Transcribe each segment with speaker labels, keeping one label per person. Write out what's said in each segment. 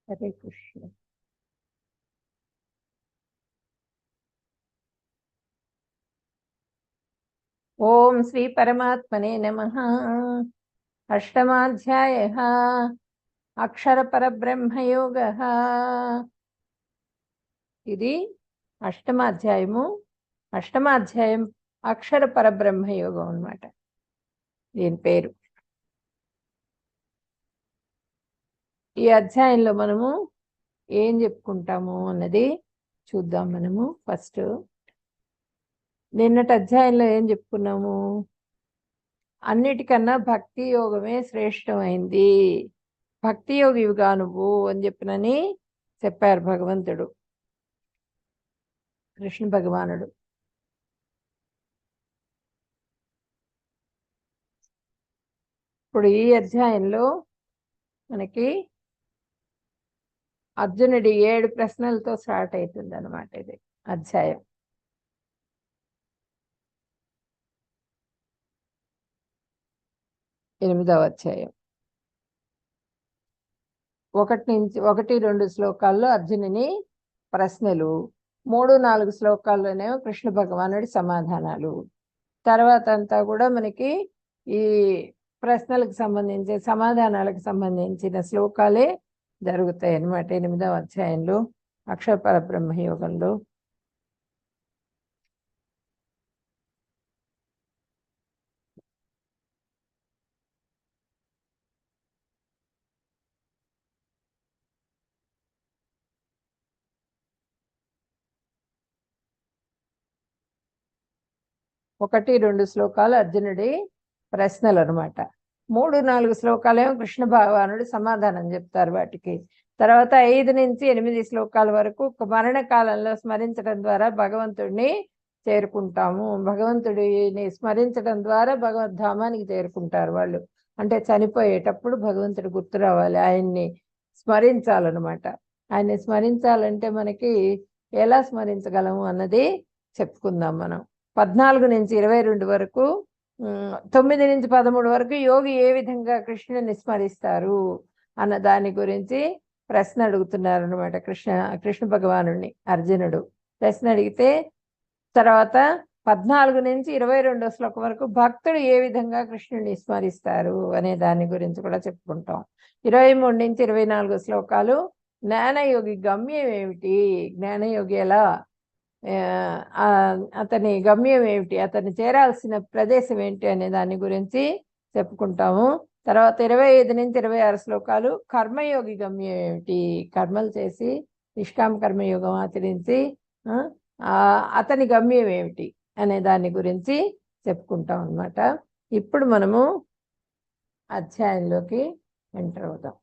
Speaker 1: హరే కృష్ణ. ఓం శ్రీ పరమాత్మనే నమః. అష్టమాధ్యాయః అక్షర పరబ్రహ్మయోగః. ఇది అష్టమాధ్యాయము. అష్టమాధ్యాయం అక్షర పరబ్రహ్మయోగం అన్నమాట దీని పేరు. ఈ అధ్యాయంలో మనము ఏం చెప్పుకుంటాము అన్నది చూద్దాం. మనము ఫస్ట్ నిన్నటి అధ్యాయంలో ఏం చెప్పుకున్నాము? అన్నిటికన్నా భక్తి యోగమే శ్రేష్టమైంది, భక్తి యోగివిగా నువ్వు అని చెప్పినని చెప్పారు భగవంతుడు, కృష్ణ భగవానుడు. ఇప్పుడు ఈ అధ్యాయంలో మనకి అర్జునుడి 7 ప్రశ్నలతో స్టార్ట్ అవుతుంది అన్నమాట ఇది అధ్యాయం. ఎనిమిదవ అధ్యాయం 1-2 శ్లోకాల్లో అర్జునుని ప్రశ్నలు, 3-4 శ్లోకాల్లోనేమో కృష్ణ భగవానుడి సమాధానాలు. తర్వాత అంతా కూడా మనకి ఈ ప్రశ్నలకు సంబంధించి సమాధానాలకు సంబంధించిన శ్లోకాలే జరుగుతాయి అన్నమాట 8వ అధ్యాయంలో అక్షర పరబ్రహ్మ యోగంలో. ఒకటి 2 శ్లోకాలు అర్జునుడి ప్రశ్నలు అనమాట. 3-4 శ్లోకాలేమో కృష్ణ భగవానుడు సమాధానం చెప్తారు వాటికి. తర్వాత 5-8 శ్లోకాల వరకు మరణకాలంలో స్మరించడం ద్వారా భగవంతుడిని చేరుకుంటాము. భగవంతుడిని స్మరించడం ద్వారా భగవద్ధామానికి చేరుకుంటారు వాళ్ళు. అంటే చనిపోయేటప్పుడు భగవంతుడు గుర్తు రావాలి, ఆయన్ని స్మరించాలన్నమాట. ఆయన్ని స్మరించాలంటే మనకి ఎలా స్మరించగలము అన్నది చెప్పుకుందాం మనం. 14-22 వరకు, 9-13 వరకు యోగి ఏ విధంగా కృష్ణుని స్మరిస్తారు అన్న దాని గురించి ప్రశ్న అడుగుతున్నారు అనమాట కృష్ణ భగవానుడిని అర్జునుడు. ప్రశ్న అడిగితే తర్వాత 14-22 శ్లోకం వరకు భక్తుడు ఏ విధంగా కృష్ణుని స్మరిస్తారు అనే దాని గురించి కూడా చెప్పుకుంటాం. 23-24 శ్లోకాలు జ్ఞానయోగి గమ్యం ఏమిటి, జ్ఞానయోగి ఎలా, అతని గమ్యం ఏమిటి, అతన్ని చేరాల్సిన ప్రదేశం ఏంటి అనే దాని గురించి చెప్పుకుంటాము. తర్వాత 25-26 శ్లోకాలు కర్మయోగి గమ్యం ఏమిటి, కర్మలు చేసి నిష్కామ కర్మయోగం ఆచరించి అతని గమ్యం ఏమిటి అనే దాని గురించి చెప్పుకుంటాం అన్నమాట. ఇప్పుడు మనము అధ్యాయంలోకి ఎంటర్ అవుతాం.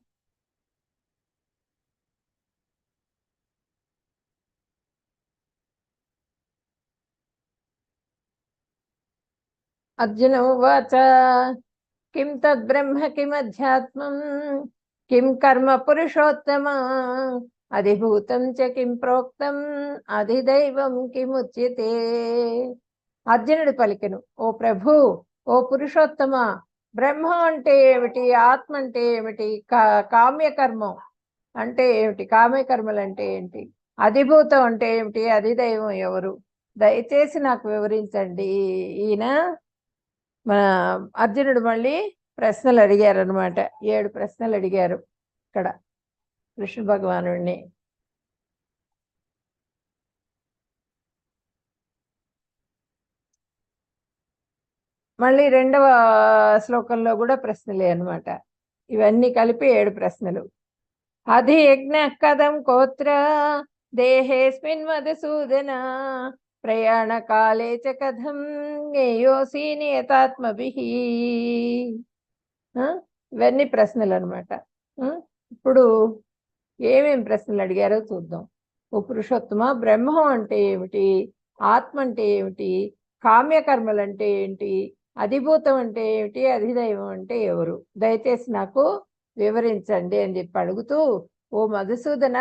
Speaker 1: అర్జున ఉవాచ కిం తద్బ్రహ్మ కిమధ్యాత్మం కిం కర్మ పురుషోత్తమ అధిభూతం చ కిం ప్రోక్తం అధిదైవం కిముచ్యతే. అర్జునుడు పలికెను, ఓ ప్రభు, ఓ పురుషోత్తమ, బ్రహ్మ అంటే ఏమిటి, ఆత్మ అంటే ఏమిటి, కామ్యకర్మం అంటే ఏమిటి, కామ్యకర్మలు అంటే ఏంటి, అధిభూతం అంటే ఏమిటి, అధిదైవం ఎవరు, దయచేసి నాకు వివరించండి. ఈయన మన అర్జునుడు మళ్ళీ ప్రశ్నలు అడిగారు అనమాట. 7 ప్రశ్నలు అడిగారు ఇక్కడ కృష్ణ భగవానుడిని. మళ్ళీ 2వ శ్లోకంలో కూడా ప్రశ్నలే అనమాట. ఇవన్నీ కలిపి 7 ప్రశ్నలు. అధి యజ్ఞ కథం కోత్ర దేహేస్మిన్ మధుసూదన ప్రయాణ కాలే చ కథం జ్ఞేయోసి నియతాత్మభిః. ఇవన్నీ ప్రశ్నలు అనమాట. ఇప్పుడు ఏమేం ప్రశ్నలు అడిగారో చూద్దాం. ఓ పురుషోత్తమ, బ్రహ్మం అంటే ఏమిటి, ఆత్మ అంటే ఏమిటి, కామ్యకర్మలు అంటే ఏంటి, అధిభూతం అంటే ఏమిటి, అధిదైవం అంటే ఎవరు, దయచేసి నాకు వివరించండి అని చెప్పి అడుగుతూ, ఓ మధుసూదన,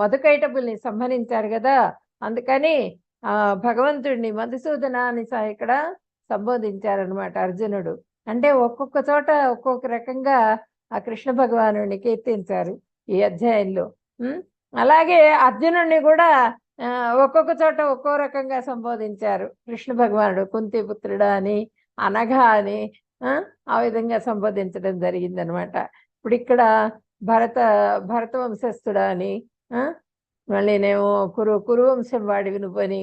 Speaker 1: మధుకైటపుల్ని సంహరించారు కదా, అందుకని భగవంతుడిని మధుసూదన అని ఇక్కడ సంబోధించారనమాట అర్జునుడు. అంటే ఒక్కొక్క చోట ఒక్కొక్క రకంగా ఆ కృష్ణ భగవానుడిని కీర్తించారు ఈ అధ్యాయంలో. అలాగే అర్జునుడిని కూడా ఒక్కొక్క చోట ఒక్కో రకంగా సంబోధించారు కృష్ణ భగవానుడు. కుంతిపుత్రుడా అని, అనఘ అని ఆ విధంగా సంబోధించడం జరిగిందనమాట. ఇప్పుడు ఇక్కడ భరత వంశస్థుడా అని, మళ్ళీనేమో కురువంశం వాడివి నువ్వని,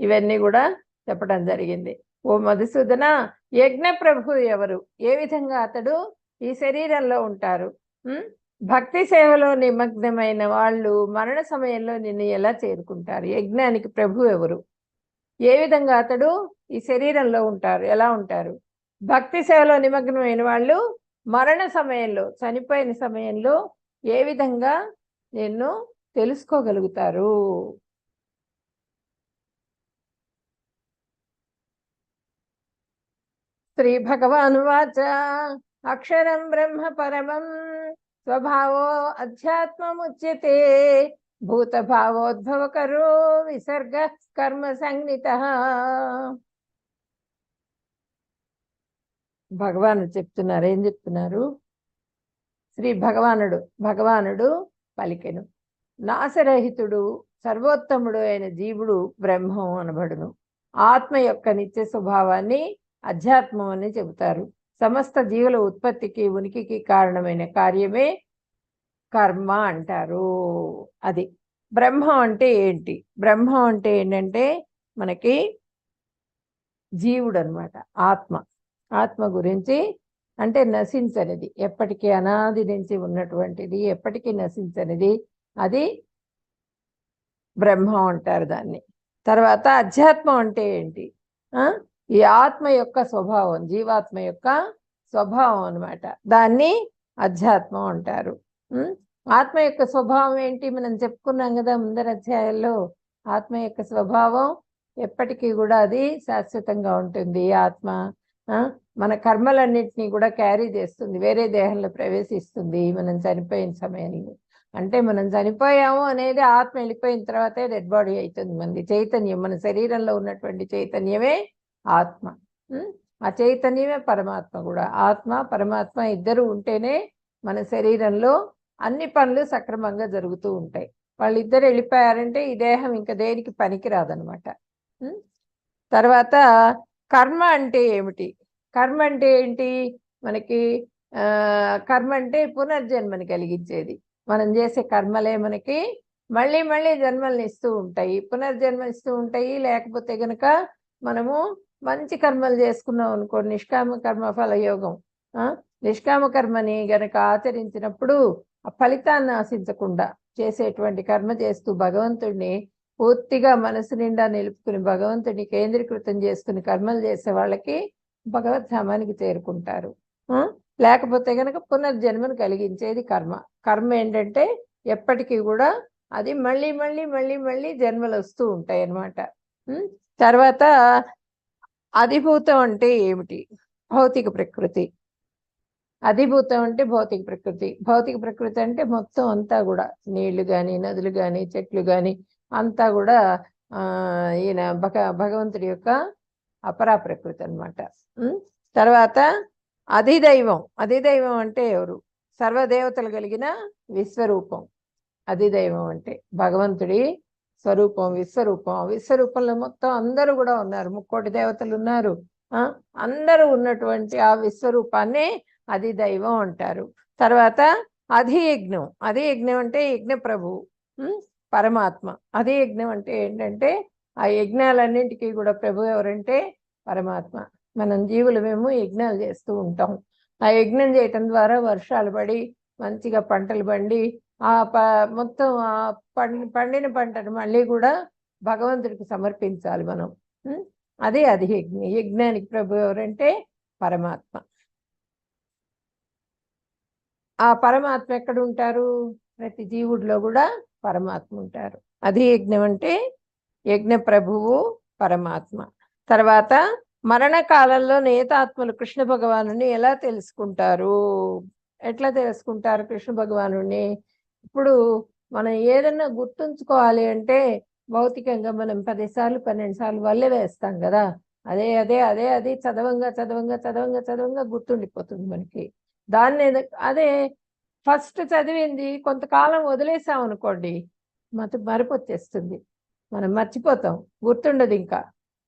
Speaker 1: ఇవన్నీ కూడా చెప్పడం జరిగింది. ఓ మధుసూదన, యజ్ఞ ప్రభు ఎవరు, ఏ విధంగా అతడు ఈ శరీరంలో ఉంటారు, భక్తి సేవలో నిమగ్నమైన వాళ్ళు మరణ సమయంలో నిన్ను ఎలా చేరుకుంటారు, యజ్ఞానికి ప్రభు ఎవరు, ఏ విధంగా అతడు ఈ శరీరంలో ఉంటారు, ఎలా ఉంటారు, భక్తి సేవలో నిమగ్నమైన వాళ్ళు మరణ సమయంలో, చనిపోయిన సమయంలో ఏ విధంగా నిన్ను తెలుసుకోగలుగుతారు. శ్రీ భగవానువాచ అక్షరం బ్రహ్మ పరమం స్వభావో అధ్యాత్మముచ్యతే భూతభావోద్భవకరో విసర్గ కర్మ సంజ్ఞితః. భగవానుడు చెప్తున్నారు. ఏం చెప్తున్నారు? శ్రీ భగవానుడు పలికెను, నాశరహితుడు సర్వోత్తముడు అయిన జీవుడు బ్రహ్మం అనబడును. ఆత్మ యొక్క నిత్య స్వభావాన్ని అధ్యాత్మం అని చెబుతారు. సమస్త జీవుల ఉత్పత్తికి ఉనికికి కారణమైన కార్యమే కర్మ అంటారు. అది బ్రహ్మం అంటే ఏంటి? బ్రహ్మం అంటే ఏంటంటే మనకి జీవుడు అనమాట. ఆత్మ గురించి అంటే నశించనిది, ఎప్పటికీ అనాది నుంచి ఉన్నటువంటిది, ఎప్పటికీ నశించనిది, అది బ్రహ్మం అంటారు దాన్ని. తర్వాత అధ్యాత్మం అంటే ఏంటి? ఈ ఆత్మ యొక్క స్వభావం, జీవాత్మ యొక్క స్వభావం అనమాట, దాన్ని అధ్యాత్మం అంటారు. ఆత్మ యొక్క స్వభావం ఏంటి? మనం చెప్పుకున్నాం కదా ముందర అధ్యాయాల్లో. ఆత్మ యొక్క స్వభావం ఎప్పటికీ కూడా అది శాశ్వతంగా ఉంటుంది. ఆత్మ మన కర్మలన్నింటినీ కూడా క్యారీ చేస్తుంది, వేరే దేహంలో ప్రవేశిస్తుంది మనం చనిపోయిన సమయంలో. అంటే మనం చనిపోయాము అనేది ఆత్మ వెళ్ళిపోయిన తర్వాతే డెడ్ బాడీ అవుతుంది. మనది చైతన్యం, మన శరీరంలో ఉన్నటువంటి చైతన్యమే ఆత్మ. ఆ చైతన్యమే పరమాత్మ కూడా. ఆత్మ పరమాత్మ ఇద్దరు ఉంటేనే మన శరీరంలో అన్ని పనులు సక్రమంగా జరుగుతూ ఉంటాయి. వాళ్ళిద్దరు వెళ్ళిపోయారంటే ఈ దేహం ఇంకా దేనికి పనికిరాదనమాట. తర్వాత కర్మ అంటే ఏమిటి? కర్మ అంటే ఏంటి? మనకి కర్మ అంటే పునర్జన్మని కలిగించేది. మనం చేసే కర్మలే మనకి మళ్ళీ మళ్ళీ జన్మల్ని ఇస్తూ ఉంటాయి, పునర్జన్మ ఇస్తూ ఉంటాయి. లేకపోతే గనక మనము మంచి కర్మలు చేసుకున్నాం అనుకో, నిష్కామ కర్మ ఫలయోగం, నిష్కామ కర్మని గనక ఆచరించినప్పుడు ఆ ఫలితాన్ని ఆశించకుండా చేసేటువంటి కర్మ చేస్తూ భగవంతుడిని పూర్తిగా మనసు నిండా నిలుపుకుని భగవంతుడిని కేంద్రీకృతం చేసుకుని కర్మలు చేసే వాళ్ళకి భగవద్ధామానికి చేరుకుంటారు. లేకపోతే కనుక పునర్జన్మను కలిగించేది కర్మ. కర్మ ఏంటంటే ఎప్పటికీ కూడా అది మళ్ళీ మళ్ళీ మళ్ళీ మళ్ళీ జన్మలు వస్తూ ఉంటాయి అన్నమాట. తర్వాత అధిభూతం అంటే ఏమిటి? భౌతిక ప్రకృతి. అధిభూతం అంటే భౌతిక ప్రకృతి. భౌతిక ప్రకృతి అంటే మొత్తం అంతా కూడా నీళ్లు కానీ, నదులు కానీ, చెట్లు కానీ అంతా కూడా ఈయన భగవంతుడి యొక్క అపరా ప్రకృతి అనమాట. తర్వాత అధిదైవం అంటే ఎవరు? సర్వదేవతలు కలిగిన విశ్వరూపం అధిదైవం అంటే. భగవంతుడి స్వరూపం విశ్వరూపం. విశ్వరూపంలో మొత్తం అందరూ కూడా ఉన్నారు, 3,000,000 దేవతలు ఉన్నారు. అందరూ ఉన్నటువంటి ఆ విశ్వరూపాన్ని అధిదైవం అంటారు. తర్వాత అధియజ్ఞం అంటే యజ్ఞ ప్రభువు పరమాత్మ. అధియజ్ఞం అంటే ఏంటంటే ఆ యజ్ఞాలన్నింటికీ కూడా ప్రభు ఎవరంటే పరమాత్మ. మనం జీవులమేమో యజ్ఞాలు చేస్తూ ఉంటాం. ఆ యజ్ఞం చేయటం ద్వారా వర్షాలు పడి మంచిగా పంటలు పండి ఆ మొత్తం ఆ పండిన పంటను మళ్ళీ కూడా భగవంతుడికి సమర్పించాలి మనం. అదే యజ్ఞానికి ప్రభు ఎవరంటే పరమాత్మ. ఆ పరమాత్మ ఎక్కడ ఉంటారు? ప్రతి జీవుడిలో కూడా పరమాత్మ ఉంటారు. అది యజ్ఞం అంటే యజ్ఞ ప్రభువు పరమాత్మ. తర్వాత మరణకాలంలో నేతాత్మలు కృష్ణ భగవానుని ఎలా తెలుసుకుంటారు? ఎట్లా తెలుసుకుంటారు కృష్ణ భగవానుని? ఇప్పుడు మనం ఏదన్నా గుర్తుంచుకోవాలి అంటే భౌతికంగా మనం 10 సార్లు 12 సార్లు వల్లే వేస్తాం కదా. అదే చదవంగా గుర్తుండిపోతుంది మనకి. దాన్ని అదే ఫస్ట్ చదివింది కొంతకాలం వదిలేసాం అనుకోండి, మరపు వచ్చేస్తుంది, మనం మర్చిపోతాం, గుర్తుండదు. ఇంకా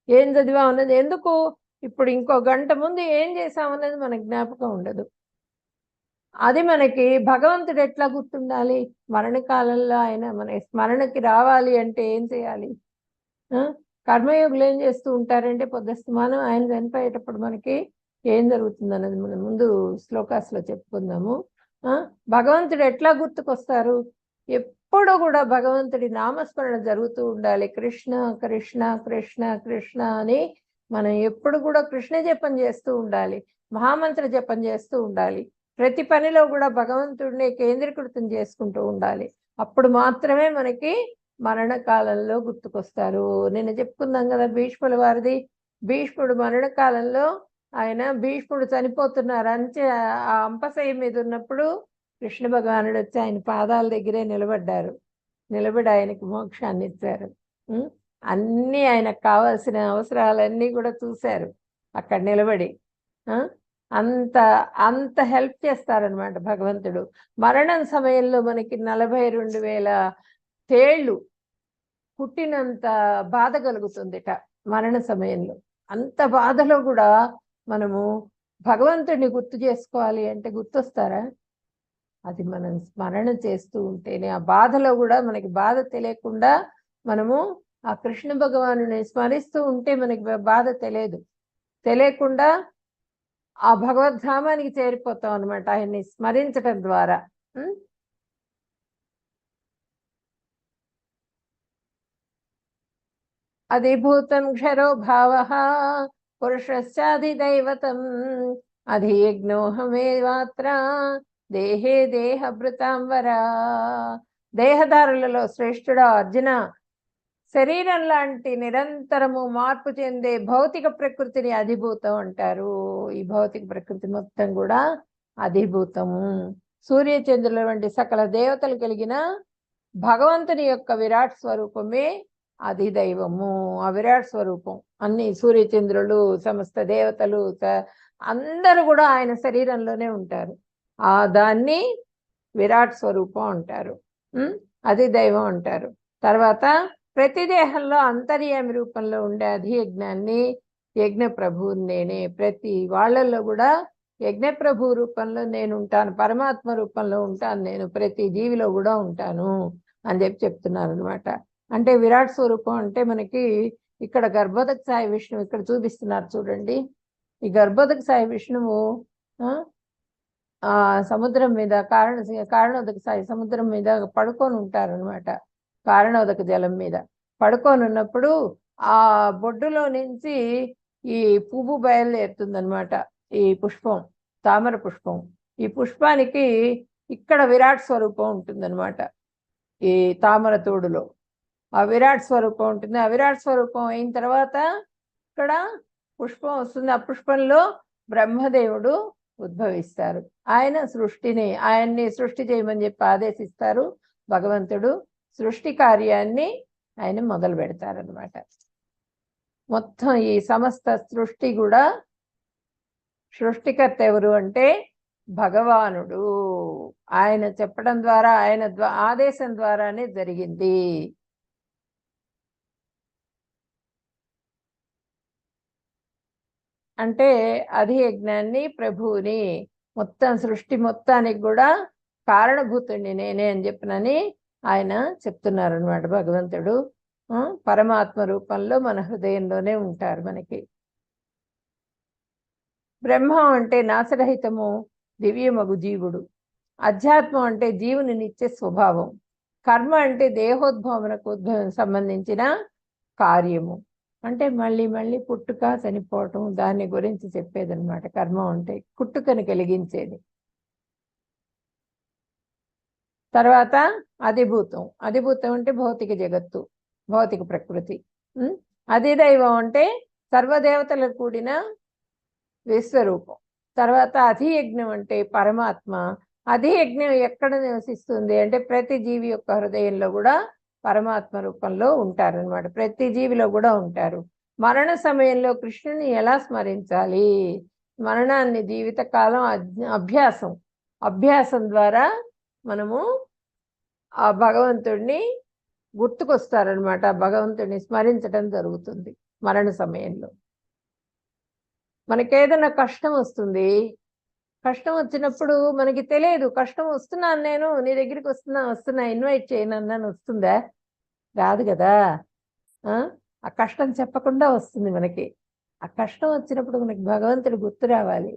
Speaker 1: ఏం చదివాం అన్నది ఎందుకు, ఇప్పుడు ఇంకో గంట ముందు ఏం చేసామన్నది మనకు జ్ఞాపకం ఉండదు. అది మనకి భగవంతుడు ఎట్లా గుర్తుండాలి? మరణకాలంలో ఆయన మన స్మరణకి రావాలి అంటే ఏం చేయాలి? కర్మయోగులు ఏం చేస్తూ ఉంటారంటే పొద్దుస్తమానం ఆయన చనిపోయేటప్పుడు మనకి ఏం జరుగుతుంది అన్నది మనం ముందు శ్లోకాస్లో చెప్పుకుందాము. భగవంతుడు ఎట్లా గుర్తుకొస్తారు? ఎప్పుడు కూడా భగవంతుడి నామస్మరణ జరుగుతూ ఉండాలి. కృష్ణ కృష్ణ కృష్ణ కృష్ణ అని మనం ఎప్పుడు కూడా కృష్ణ జపం చేస్తూ ఉండాలి, మహామంత్ర జపం చేస్తూ ఉండాలి. ప్రతి పనిలో కూడా భగవంతుడిని కేంద్రీకృతం చేసుకుంటూ ఉండాలి. అప్పుడు మాత్రమే మనకి మరణకాలంలో గుర్తుకొస్తారు. నిన్న చెప్పుకుందాం కదా భీష్ముల వారిది. భీష్ముడు మరణకాలంలో ఆయన భీష్ముడు చనిపోతున్నారు అంచే ఆ అంపశయ్య మీద ఉన్నప్పుడు కృష్ణ భగవానుడు వచ్చి ఆయన పాదాల దగ్గరే నిలబడి ఆయనకి మోక్షాన్ని ఇచ్చారు. అన్నీ ఆయనకు కావాల్సిన అవసరాలన్నీ కూడా చూశారు అక్కడ నిలబడి. అంత అంత హెల్ప్ చేస్తారనమాట భగవంతుడు. మరణం సమయంలో మనకి 42,000 తేళ్ళు పుట్టినంత బాధ కలుగుతుందిట మరణ సమయంలో. అంత బాధలో కూడా మనము భగవంతుడిని గుర్తు చేసుకోవాలి అంటే గుర్తొస్తారా? అది మనం స్మరణ చేస్తూ ఉంటేనే ఆ బాధలో కూడా మనకి బాధ తెలియకుండా మనము ఆ కృష్ణ భగవానుని స్మరిస్తూ ఉంటే మనకి బాధ తెలియకుండా ఆ భగవద్ధామానికి చేరిపోతాం అనమాట ఆయన్ని స్మరించటం ద్వారా. అధిభూతం క్షరో భావ పురుషశ్చాధిదైవతం అధియజ్ఞోహమేవాత్ర దేహే దేహభృతాంబరా. దేహదారులలో శ్రేష్ఠుడా అర్జున, శరీరం లాంటి నిరంతరము మార్పు చెందే భౌతిక ప్రకృతిని అధిభూతం అంటారు. ఈ భౌతిక ప్రకృతి మొత్తం కూడా అధిభూతము. సూర్యచంద్రుల వంటి సకల దేవతలు కలిగిన భగవంతుని యొక్క విరాట్ స్వరూపమే అధిదైవము. ఆ విరాట్ స్వరూపం అన్ని సూర్యచంద్రులు సమస్త దేవతలు అందరూ కూడా ఆయన శరీరంలోనే ఉంటారు. దాన్ని విరాట్ స్వరూపం అంటారు, అధిదైవం అంటారు. తర్వాత ప్రతి దేహంలో అంతర్యామి రూపంలో ఉండే అధియజ్ఞాన్ని యజ్ఞ ప్రభువుని నేనే. ప్రతి వాళ్ళల్లో కూడా యజ్ఞ ప్రభు రూపంలో నేను ఉంటాను, పరమాత్మ రూపంలో ఉంటాను నేను, ప్రతి జీవిలో కూడా ఉంటాను అని చెప్తున్నారు అనమాట. అంటే విరాట్ స్వరూపం అంటే మనకి ఇక్కడ గర్భోదక సాయి విష్ణువు ఇక్కడ చూపిస్తున్నారు చూడండి. ఈ గర్భోదక సాయి విష్ణువు సముద్రం మీద కారణోదక సాయి సముద్రం మీద పడుకొని ఉంటారనమాట. కారణోదక జలం మీద పడుకొని ఉన్నప్పుడు ఆ బొడ్డులో నుంచి ఈ పువ్వు బయలుదేరుతుందనమాట. ఈ పుష్పం తామర పుష్పం. ఈ పుష్పానికి ఇక్కడ విరాట్ స్వరూపం ఉంటుందన్నమాట. ఈ తామర తోడులో ఆ విరాట్ స్వరూపం ఉంటుంది. ఆ విరాట్ స్వరూపం అయిన తర్వాత ఇక్కడ పుష్పం వస్తుంది. ఆ పుష్పంలో బ్రహ్మదేవుడు ఉద్భవిస్తారు. ఆయన్ని సృష్టి చేయమని చెప్పి ఆదేశిస్తారు భగవంతుడు. సృష్టి కార్యాన్ని ఆయన మొదలు పెడతారనమాట. మొత్తం ఈ సమస్త సృష్టి కూడా సృష్టికర్త ఎవరు అంటే భగవానుడు. ఆయన చెప్పడం ద్వారా ఆయన ఆదేశం ద్వారానే జరిగింది. అంటే అధియజ్ఞాన్ని ప్రభువుని మొత్తం సృష్టి మొత్తానికి కూడా కారణభూతుడిని నేనే అని చెప్పినని ఆయన చెప్తున్నారు అనమాట భగవంతుడు. పరమాత్మ రూపంలో మన హృదయంలోనే ఉంటారు మనకి. బ్రహ్మం అంటే నాశరహితము దివ్యమగు జీవుడు. అధ్యాత్మం అంటే జీవుని నిత్య స్వభావం. కర్మ అంటే దేహోద్భవమునకు సంబంధించిన కార్యము. అంటే మళ్ళీ మళ్ళీ పుట్టుక చనిపోవటం దాని గురించి చెప్పేదన్నమాట. కర్మ అంటే పుట్టుకని కలిగించేది. తర్వాత అధిభూతం. అధిభూతం అంటే భౌతిక జగత్తు, భౌతిక ప్రకృతి. అధిదైవం అంటే సర్వదేవతలకు కూడిన విశ్వరూపం. తర్వాత అధియజ్ఞం అంటే పరమాత్మ. అధియజ్ఞం ఎక్కడ నివసిస్తుంది అంటే ప్రతి జీవి యొక్క హృదయంలో కూడా పరమాత్మ రూపంలో ఉంటారనమాట. ప్రతి జీవిలో కూడా ఉంటారు. మరణ సమయంలో కృష్ణుని ఎలా స్మరించాలి? స్మరణాన్ని జీవితకాలం అభ్యాసం ద్వారా మనము ఆ భగవంతుడిని గుర్తుకొస్తారనమాట. భగవంతుడిని స్మరించడం జరుగుతుంది మరణ సమయంలో. మనకేదైనా కష్టం వస్తుంది, కష్టం వచ్చినప్పుడు మనకి తెలియదు, కష్టం వస్తున్నాను, నేను నీ దగ్గరికి వస్తున్నా ఇన్వైట్ చేయను అన్నాను, వస్తుందా? రాదు కదా. ఆ కష్టం చెప్పకుండా వస్తుంది మనకి. ఆ కష్టం వచ్చినప్పుడు మనకి భగవంతుడు గుర్తు రావాలి.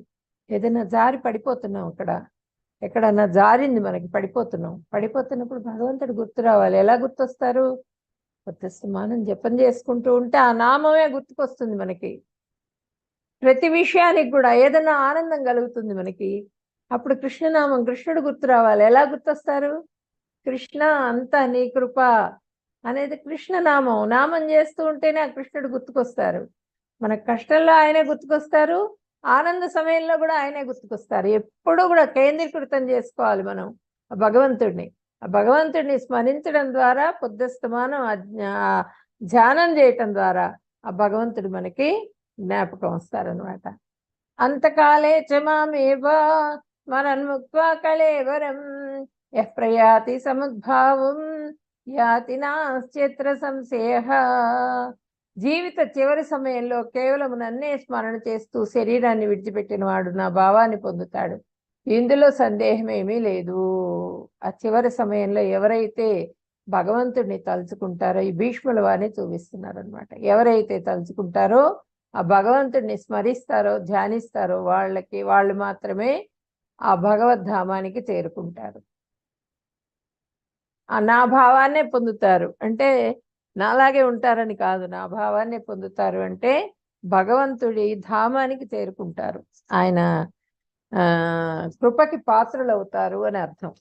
Speaker 1: ఏదైనా జారి పడిపోతున్నాం, ఎక్కడన్నా జారింది, మనకి పడిపోతున్నప్పుడు భగవంతుడు గుర్తు రావాలి. ఎలా గుర్తొస్తారు? మనం జపం చేసుకుంటూ ఉంటే ఆ నామమే గుర్తుకొస్తుంది మనకి. ప్రతి విషయానికి కూడా ఏదైనా ఆనందం కలుగుతుంది మనకి. అప్పుడు కృష్ణనామం, కృష్ణుడు గుర్తు రావాలి. ఎలా గుర్తొస్తారు? కృష్ణ అంతా నీ కృప అనేది కృష్ణనామం. నామం చేస్తూ ఉంటేనే ఆ కృష్ణుడు గుర్తుకొస్తారు. మన కష్టంలో ఆయనే గుర్తుకొస్తారు, ఆనంద సమయంలో కూడా ఆయనే గుర్తుకొస్తారు. ఎప్పుడూ కూడా కేంద్రీకృతం చేసుకోవాలి మనం ఆ భగవంతుడిని స్మరించడం ద్వారా, పొద్దుస్తమానం ధ్యానం చేయటం ద్వారా ఆ భగవంతుడు మనకి జ్ఞాపకం వస్తారనమాట. అంతకాలే చమామేవ స్మరన్ముక్త్వా కళేవరం యః ప్రయాతి సముద్భావం యాతి నాస్త్యత్ర సంశయః. జీవిత చివరి సమయంలో కేవలం నన్నే స్మరణ చేస్తూ శరీరాన్ని విడిచిపెట్టిన వాడు నా భావాన్ని పొందుతాడు, ఇందులో సందేహం ఏమీ లేదు. ఆ చివరి సమయంలో ఎవరైతే భగవంతుడిని తలుచుకుంటారో, ఈ భీష్ముల వారిని చూపిస్తున్నారు అనమాట. ఎవరైతే తలుచుకుంటారో, ఆ భగవంతుడిని స్మరిస్తారో, ధ్యానిస్తారో వాళ్ళు మాత్రమే ఆ భగవద్ధామానికి చేరుకుంటారు. నా భావాన్నే పొందుతారు అంటే నాలాగే ఉంటారని కాదు. నా భావాన్నే పొందుతారు అంటే భగవంతుడి ధామానికి చేరుకుంటారు, ఆయన కృపకి పాత్రలు అవుతారు అని అర్థం.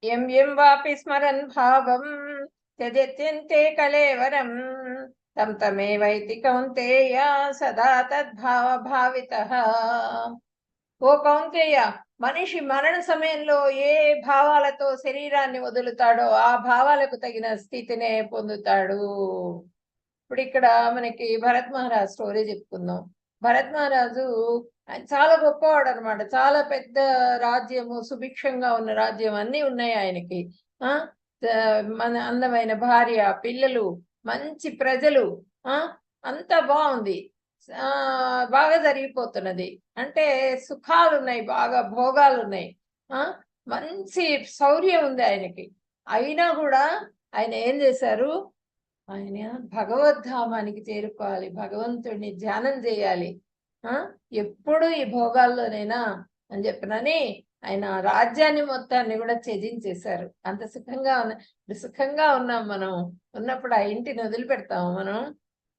Speaker 1: ఎం వాపి స్మరన్ భావం త్యజత్యంతే కళేవరం తం తమేవైతి కౌంతేయ సదా తద్భావ భావితః. ఓ కౌంతేయ, మనిషి మరణ సమయంలో ఏ భావాలతో శరీరాన్ని వదులుతాడో ఆ భావాలకు తగిన స్థితినే పొందుతాడు. ఇప్పుడు ఇక్కడ మనకి భరత్ మహారాజ్ స్టోరీ చెప్పుకుందాం. భరత్ మహారాజు ఆయన చాలా గొప్పవాడు అనమాట. చాలా పెద్ద రాజ్యము, సుభిక్షంగా ఉన్న రాజ్యం అన్నీ ఉన్నాయి ఆయనకి. మన అందమైన భార్య, పిల్లలు, మంచి ప్రజలు, అంతా బాగుంది, బాగా జరిగిపోతున్నది. అంటే సుఖాలు ఉన్నాయి, బాగా భోగాలు ఉన్నాయి, మంచి శౌర్యం ఉంది ఆయనకి. అయినా కూడా ఆయన ఏం చేశారు? ఆయన భగవద్ధామానికి చేరుకోవాలి, భగవంతుడిని ధ్యానం చేయాలి, ఎప్పుడు ఈ భోగాల్లోనైనా అని చెప్పినని ఆయన రాజ్యాన్ని మొత్తాన్ని కూడా త్యజించేశారు. అంత సుఖంగా ఉన్నాం మనం. ఉన్నప్పుడు ఆ ఇంటిని వదిలిపెడతాము, మనం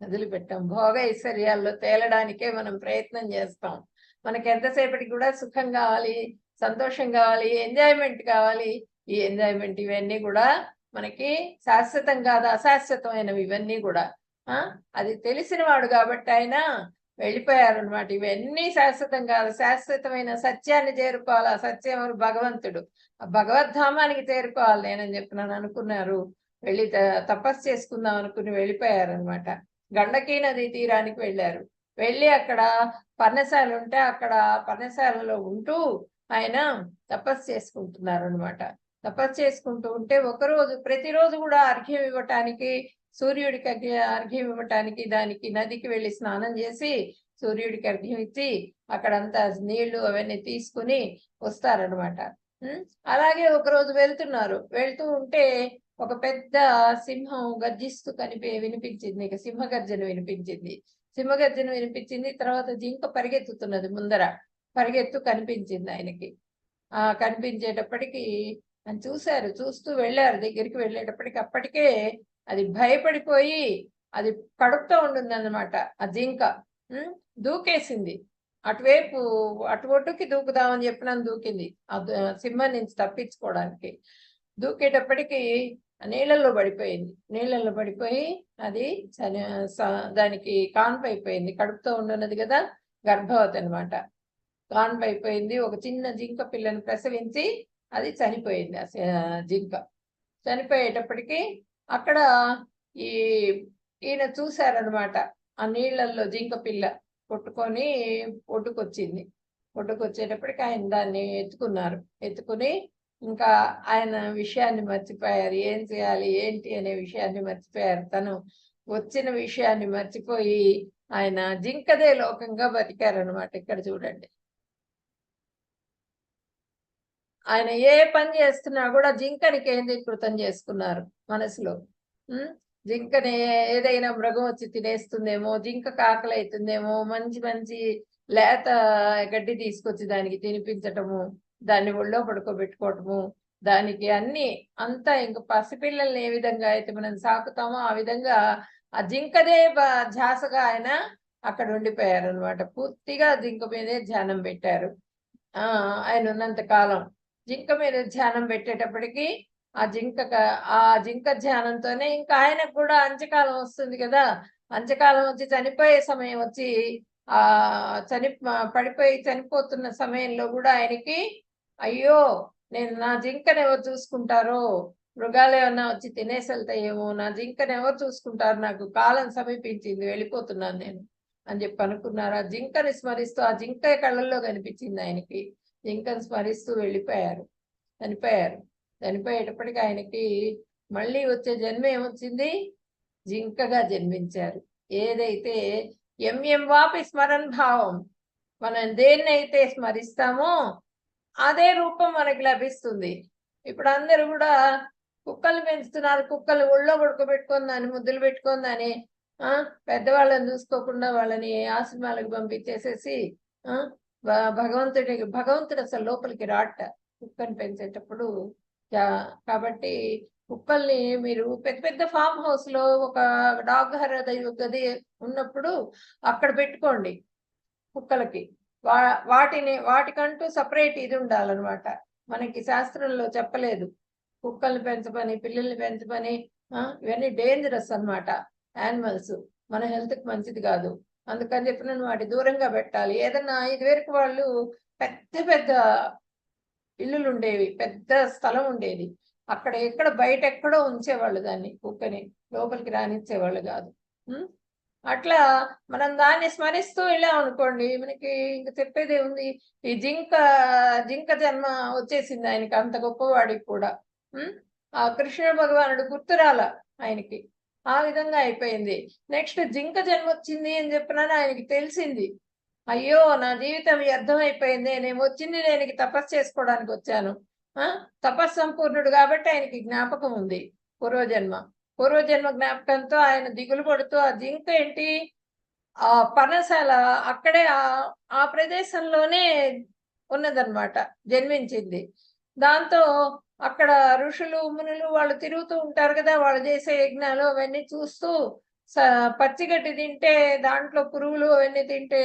Speaker 1: వదిలిపెట్టాం. భోగ ఐశ్వర్యాల్లో తేలడానికే మనం ప్రయత్నం చేస్తాం. మనకి ఎంతసేపటికి కూడా సుఖం కావాలి, సంతోషం కావాలి, ఎంజాయ్మెంట్ కావాలి. ఈ ఎంజాయ్మెంట్ ఇవన్నీ కూడా మనకి శాశ్వతం కాదు, అశాశ్వతమైనవి ఇవన్నీ కూడా. అది తెలిసిన వాడు కాబట్టి ఆయన వెళ్ళిపోయారనమాట. ఇవన్నీ శాశ్వతం కాదు, శాశ్వతమైన సత్యాన్ని చేరుకోవాలి. ఆ సత్యం భగవంతుడు. ఆ భగవద్ధామానికి చేరుకోవాలి నేనని చెప్పి నన్ను అనుకున్నారు. వెళ్ళి తపస్సు చేసుకుందాం అనుకుని వెళ్ళిపోయారనమాట. గండకీ నది తీరానికి వెళ్ళారు. వెళ్ళి అక్కడ పర్ణశాల ఉంటే అక్కడ పర్ణశాలలో ఉంటూ ఆయన తపస్సు చేసుకుంటున్నారు అనమాట. తపస్సు చేసుకుంటూ ఉంటే ప్రతిరోజు కూడా అర్ఘ్యం ఇవ్వటానికి, సూర్యుడికి అర్ఘ్యం ఇవ్వటానికి దానికి నదికి వెళ్ళి స్నానం చేసి సూర్యుడికి అర్ఘ్యం ఇచ్చి అక్కడంతా నీళ్లు అవన్నీ తీసుకుని వస్తారనమాట. అలాగే ఒకరోజు వెళ్తూ ఉంటే ఒక పెద్ద సింహం గర్జిస్తూ వినిపించింది. ఇక సింహగర్జన వినిపించింది. తర్వాత జింక పరిగెత్తుతున్నది, ముందర కనిపించింది ఆయనకి. కనిపించేటప్పటికి అని చూశారు. చూస్తూ వెళ్ళారు. దగ్గరికి వెళ్ళేటప్పటికి అప్పటికే అది భయపడిపోయి అది కడుపుతో ఉండింది అన్నమాట. ఆ జింక దూకేసింది అటువైపు, అటు ఒడ్డుకి దూకుదామని చెప్పినాను, దూకింది ఆ సింహం నుంచి తప్పించుకోవడానికి. దూకేటప్పటికి నీళ్ళల్లో పడిపోయింది. నీళ్ళల్లో పడిపోయి అది దానికి కాన్పు అయిపోయింది. కడుపుతో ఉన్నది కదా, గర్భవతి అనమాట. కాన్పు అయిపోయింది. ఒక చిన్న జింక పిల్లని ప్రసవించి అది చనిపోయింది. జింక చనిపోయేటప్పటికి అక్కడ ఈ ఈయన చూశారనమాట. ఆ నీళ్ళల్లో జింక పిల్ల కొట్టుకొని ఒడ్డుకొచ్చింది. ఒడ్డుకొచ్చేటప్పటికి ఆయన దాన్ని ఎత్తుకున్నారు. ఎత్తుకుని ఇంకా ఆయన విషయాన్ని మర్చిపోయారు. ఏం చేయాలి ఏంటి అనే విషయాన్ని మర్చిపోయారు. తను వచ్చిన విషయాన్ని మర్చిపోయి ఆయన జింకదే లోకంగా బతికారనమాట. ఇక్కడ చూడండి, ఆయన ఏ పని చేస్తున్నా కూడా జింకని కేంద్రీకృతం చేసుకున్నారు మనసులో. జింకని ఏదైనా మృగం వచ్చి తినేస్తుందేమో, జింక కాకలి అవుతుందేమో, మంచి మంచి లేత గడ్డి తీసుకొచ్చి దానికి తినిపించటము, దాన్ని ఒళ్ళో పడుకోబెట్టుకోవటము, దానికి అన్ని అంతా ఇంక పసిపిల్లల్ని ఏ విధంగా అయితే మనం సాకుతామో ఆ విధంగా ఆ జింకదే ధ్యాసగా ఆయన అక్కడ ఉండిపోయారు అనమాట. పూర్తిగా జింక మీదే ధ్యానం పెట్టారు ఆయన ఉన్నంత కాలం. జింక మీద ధ్యానం పెట్టేటప్పటికి ఆ జింక ధ్యానంతోనే ఇంకా ఆయనకు కూడా అంత్యకాలం వస్తుంది కదా. అంత్యకాలం వచ్చి చనిపోయే సమయం వచ్చి ఆ పడిపోయి చనిపోతున్న సమయంలో కూడా ఆయనకి అయ్యో నేను నా జింకను ఎవరు చూసుకుంటారో, మృగాలు ఏమన్నా వచ్చి తినేసి వెళ్తాయేమో, నా జింకను ఎవరు చూసుకుంటారు, నాకు కాలం సమీపించింది, వెళ్ళిపోతున్నాను నేను అని చెప్పి అనుకున్నారు. ఆ జింకని స్మరిస్తూ ఆ జింక కళ్ళల్లో కనిపించింది ఆయనకి. జింకను స్మరిస్తూ వెళ్ళిపోయారు, చనిపోయారు. చనిపోయేటప్పటికి ఆయనకి మళ్ళీ వచ్చే జన్మ ఏమొచ్చింది, జింకగా జన్మించారు. ఏదైతే ఎం వాపి స్మరణ భావం, మనం దేన్నైతే స్మరిస్తామో అదే రూపం మనకి లభిస్తుంది. ఇప్పుడు అందరూ కూడా కుక్కలు పెంచుతున్నారు. కుక్కలు ఒళ్ళో పడుకోబెట్టుకుందని, ముద్దులు పెట్టుకుందని, పెద్దవాళ్ళని చూసుకోకుండా వాళ్ళని ఆశ్రమాలకు పంపించేసేసి భగవంతుడు అసలు లోపలికి రాట కుక్కని పెంచేటప్పుడు. కాబట్టి కుక్కల్ని మీరు పెద్ద పెద్ద ఫామ్ హౌస్ లో ఒక డాగ్ గది ఉన్నప్పుడు అక్కడ పెట్టుకోండి. కుక్కలకి వాటికంటూ సపరేట్ ఇది ఉండాలన్నమాట. మనకి శాస్త్రంలో చెప్పలేదు కుక్కల్ని పెంచమని, పిల్లల్ని పెంచమని. ఇవన్నీ డేంజరస్ అన్నమాట. యానిమల్స్ మన హెల్త్కి మంచిది కాదు. అందుకని చెప్పిన వాటి దూరంగా పెట్టాలి. ఏదన్నా ఇదివరకు వాళ్ళు పెద్ద పెద్ద ఇల్లులు ఉండేవి, పెద్ద స్థలం ఉండేది. అక్కడ ఎక్కడ బయట ఎక్కడో ఉంచేవాళ్ళు దాన్ని, కుక్కని లోపలికి రానిచ్చేవాళ్ళు కాదు. అట్లా మనం దాన్ని స్మరిస్తూ వెళ్ళాం అనుకోండి, మనకి ఇంక చెప్పేదే ఉంది. ఈ జింక జన్మ వచ్చేసింది ఆయనకి, అంత గొప్పవాడికి కూడా. ఆ కృష్ణ భగవానుడు గుర్తురాల ఆయనకి, ఆ విధంగా అయిపోయింది. నెక్స్ట్ జింక జన్మ వచ్చింది అని చెప్పినాను ఆయనకి తెలిసింది. అయ్యో నా జీవితం వ్యర్థం అయిపోయింది, నేను వచ్చింది నేను తపస్సు చేసుకోవడానికి వచ్చాను. తపస్సంపూర్ణుడు కాబట్టి ఆయనకి జ్ఞాపకం ఉంది పూర్వజన్మ జ్ఞాపకంతో ఆయన దిగులు పడుతూ ఆ జింక ఏంటి ఆ పర్ణశాల అక్కడే ఆ ప్రదేశంలోనే ఉన్నదన్నమాట, జన్మించింది. దాంతో అక్కడ ఋషులు మునులు వాళ్ళు తిరుగుతూ ఉంటారు కదా, వాళ్ళు చేసే యజ్ఞాలు అవన్నీ చూస్తూ పచ్చిగడ్డి తింటే దాంట్లో పురుగులు అవన్నీ తింటే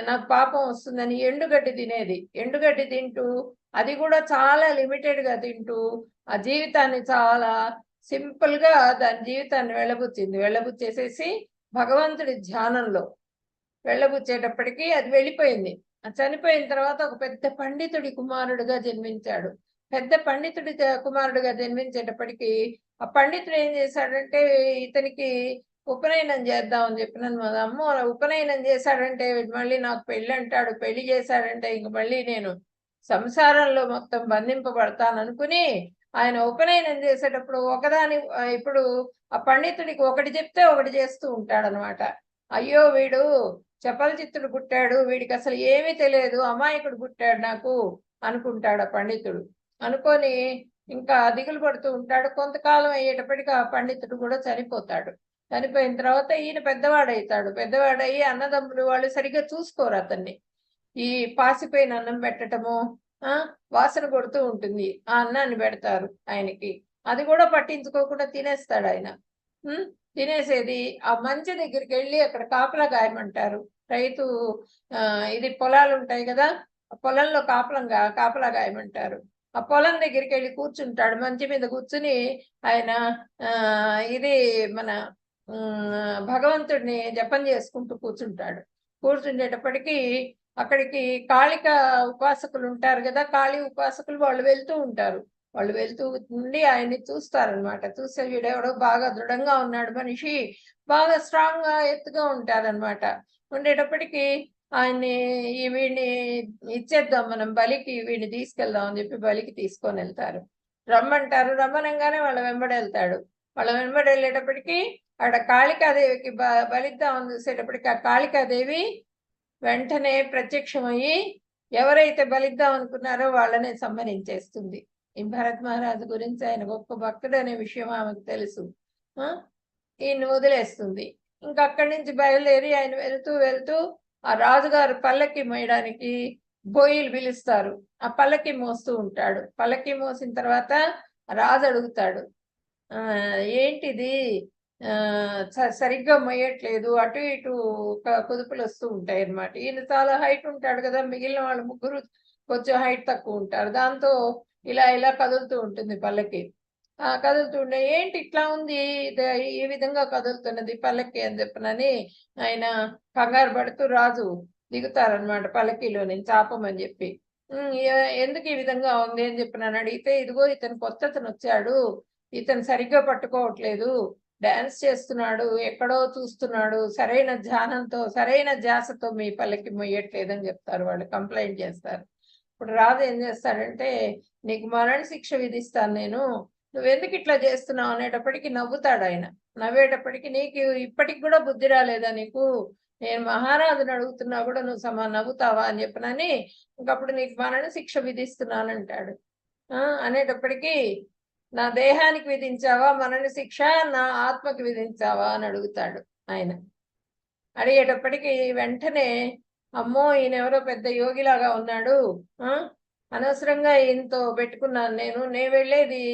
Speaker 1: నాకు పాపం వస్తుందని ఎండుగడ్డి తినేది. ఎండుగడ్డి తింటూ, అది కూడా చాలా లిమిటెడ్ గా తింటూ ఆ జీవితాన్ని చాలా సింపుల్ గా దాని జీవితాన్ని వెళ్ళబుచ్చేసేసి భగవంతుడి ధ్యానంలో వెళ్ళబుచ్చేటప్పటికి అది వెళ్ళిపోయింది. చనిపోయిన తర్వాత ఒక పెద్ద పండితుడి కుమారుడుగా జన్మించాడు. పెద్ద పండితుడి కుమారుడుగా జన్మించేటప్పటికి ఆ పండితుడు ఏం చేశాడంటే, ఇతనికి ఉపనయనం చేద్దామని చెప్పినాను. మా అమ్మ ఉపనయనం చేశాడంటే మళ్ళీ నాకు పెళ్ళి అంటాడు, పెళ్లి చేశాడంటే ఇంక మళ్ళీ నేను సంసారంలో మొత్తం బంధింపబడతాను అనుకుని ఆయన ఉపనయనం చేసేటప్పుడు ఇప్పుడు ఆ పండితుడికి ఒకటి చెప్తే ఒకటి చేస్తూ ఉంటాడనమాట. అయ్యో వీడు చపల చిత్తుడు పుట్టాడు, వీడికి అసలు ఏమీ తెలియదు, అమాయకుడు పుట్టాడు నాకు అనుకుంటాడు ఆ పండితుడు. అనుకొని ఇంకా దిగులు పడుతూ ఉంటాడు. కొంతకాలం అయ్యేటప్పటికి ఆ పండితుడు కూడా చనిపోతాడు. చనిపోయిన తర్వాత ఈయన పెద్దవాడయ్యి అన్నదమ్ములు వాళ్ళు సరిగ్గా చూసుకోరు అతన్ని. ఈ పాసిపోయిన అన్నం పెట్టటము, వాసన కొడుతూ ఉంటుంది, ఆ అన్నాన్ని పెడతారు ఆయనకి, అది కూడా పట్టించుకోకుండా తినేస్తాడు ఆయన. తినేసేది ఆ మంచి దగ్గరికి వెళ్ళి అక్కడ కాపలా గాయమంటారు. రైతు ఇది పొలాలు ఉంటాయి కదా, పొలంలో కాపలా గాయమంటారు. ఆ పొలం దగ్గరికి వెళ్ళి కూర్చుంటాడు. మంచి మీద కూర్చుని ఆయన ఇది మన భగవంతుడిని జపం చేసుకుంటూ కూర్చుంటాడు. కూర్చుండేటప్పటికీ అక్కడికి కాళిక ఉపాసకులు ఉంటారు కదా, కాళీ ఉపాసకులు వాళ్ళు వెళ్తూ ఉంటారు. వాళ్ళు వెళ్తూ ఉండి ఆయన్ని చూస్తారనమాట. చూస్తే వీడెవడో బాగా దృఢంగా ఉన్నాడు మనిషి, బాగా స్ట్రాంగ్ గా ఎత్తుగా ఉంటారనమాట. ఉండేటప్పటికి ఆయన్ని వీడిని ఇచ్చేద్దాం మనం బలికి, వీడిని తీసుకెళ్దాం అని చెప్పి బలికి తీసుకొని వెళ్తారు. రమ్మంటారు. రమ్మనంగానే వాళ్ళ వెంబడి వెళ్తాడు. వాళ్ళ వెంబడి వెళ్ళేటప్పటికి ఆడ కాళికాదేవికి బలిద్దామని చూసేటప్పటికి ఆ కాళికాదేవి వెంటనే ప్రత్యక్షమయ్యి ఎవరైతే బలిద్దాం అనుకున్నారో వాళ్ళనే సంహరించేస్తుంది. ఈ భరత్ మహారాజు గురించి ఆయన గొప్ప భక్తుడు అనే విషయం ఆమెకు తెలుసు. ఈయన్ని వదిలేస్తుంది. ఇంకా అక్కడి నుంచి బయలుదేరి ఆయన వెళ్తూ వెళ్తూ ఆ రాజుగారు పల్లకి మోయడానికి బోయిలు పిలుస్తారు. ఆ పల్లకి మోస్తూ ఉంటాడు. పల్లకి మోసిన తర్వాత రాజు అడుగుతాడు, ఏంటిది సరిగ్గా మొయ్యట్లేదు, అటు ఇటు కుదుపులు వస్తూ ఉంటాయి అన్నమాట. ఈయన చాలా హైట్ ఉంటాడు కదా, మిగిలిన వాళ్ళు ముగ్గురు కొంచెం హైట్ తక్కువ ఉంటారు. దాంతో ఇలా ఇలా కదులుతూ ఉంటుంది పల్లకి. కదులుతుండే, ఏంటి ఇట్లా ఉంది, ఈ విధంగా కదులుతున్నది పల్లకి అని చెప్పనని ఆయన కంగారు పడుతూ రాజు దిగుతారనమాట పల్లకిలో నుంచి ఆపమని చెప్పి. ఎందుకు ఈ విధంగా ఉంది అని చెప్పి నన్ను అడిగితే, ఇదిగో ఇతను కొత్తతను వచ్చాడు, ఇతను సరిగ్గా పట్టుకోవట్లేదు, డాన్స్ చేస్తున్నాడు, ఎక్కడో చూస్తున్నాడు, సరైన ధ్యానంతో సరైన ధ్యాసతో మీ పల్లకి మొయ్యట్లేదని చెప్తారు. వాళ్ళు కంప్లైంట్ చేస్తారు. ఇప్పుడు రాజు ఏం చేస్తాడంటే, నీకు మరణ శిక్ష విధిస్తాను నేను, నువ్వెందుకు ఇట్లా చేస్తున్నావు అనేటప్పటికి నవ్వుతాడు ఆయన. నవ్వేటప్పటికి, నీకు ఇప్పటికి కూడా బుద్ధి రాలేదా నీకు, నేను మహారాజుని అడుగుతున్నా కూడా నువ్వు నవ్వుతావా అని చెప్పనని, ఇంకప్పుడు నీకు మరణ శిక్ష విధిస్తున్నానంటాడు. అనేటప్పటికీ, నా దేహానికి విధించావా మరణ శిక్ష, నా ఆత్మకి విధించావా అని అడుగుతాడు ఆయన. అడిగేటప్పటికి వెంటనే, అమ్మో ఈయన ఎవరో పెద్ద యోగిలాగా ఉన్నాడు, అనవసరంగా ఈయనతో పెట్టుకున్నాను, నేను వెళ్ళేది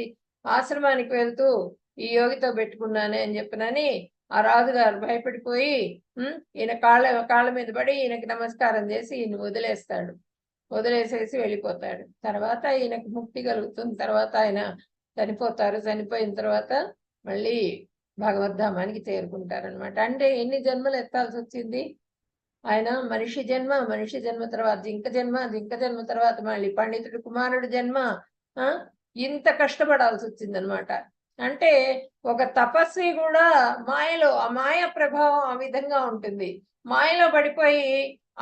Speaker 1: ఆశ్రమానికి వెళ్తూ ఈ యోగితో పెట్టుకున్నానే అని చెప్పినని ఆ రాజుగారు భయపడిపోయి ఈయన కాళ్ళ మీద పడి ఈయనకి నమస్కారం చేసి ఈయన వదిలేసేసి వెళ్ళిపోతాడు. తర్వాత ఈయనకు ముక్తి కలుగుతుంది. తర్వాత ఆయన చనిపోతారు. చనిపోయిన తర్వాత మళ్ళీ భగవద్ధామానికి చేరుకుంటారనమాట. అంటే ఎన్ని జన్మలు ఎత్తాల్సి వచ్చింది ఆయన. మనిషి జన్మ తర్వాత జింక జన్మ తర్వాత మళ్ళీ పండితుడి కుమారుడు జన్మ, ఇంత కష్టపడాల్సి వచ్చిందనమాట. అంటే ఒక తపస్వి కూడా మాయలో, ఆ మాయా ప్రభావం ఆ విధంగా ఉంటుంది. మాయలో పడిపోయి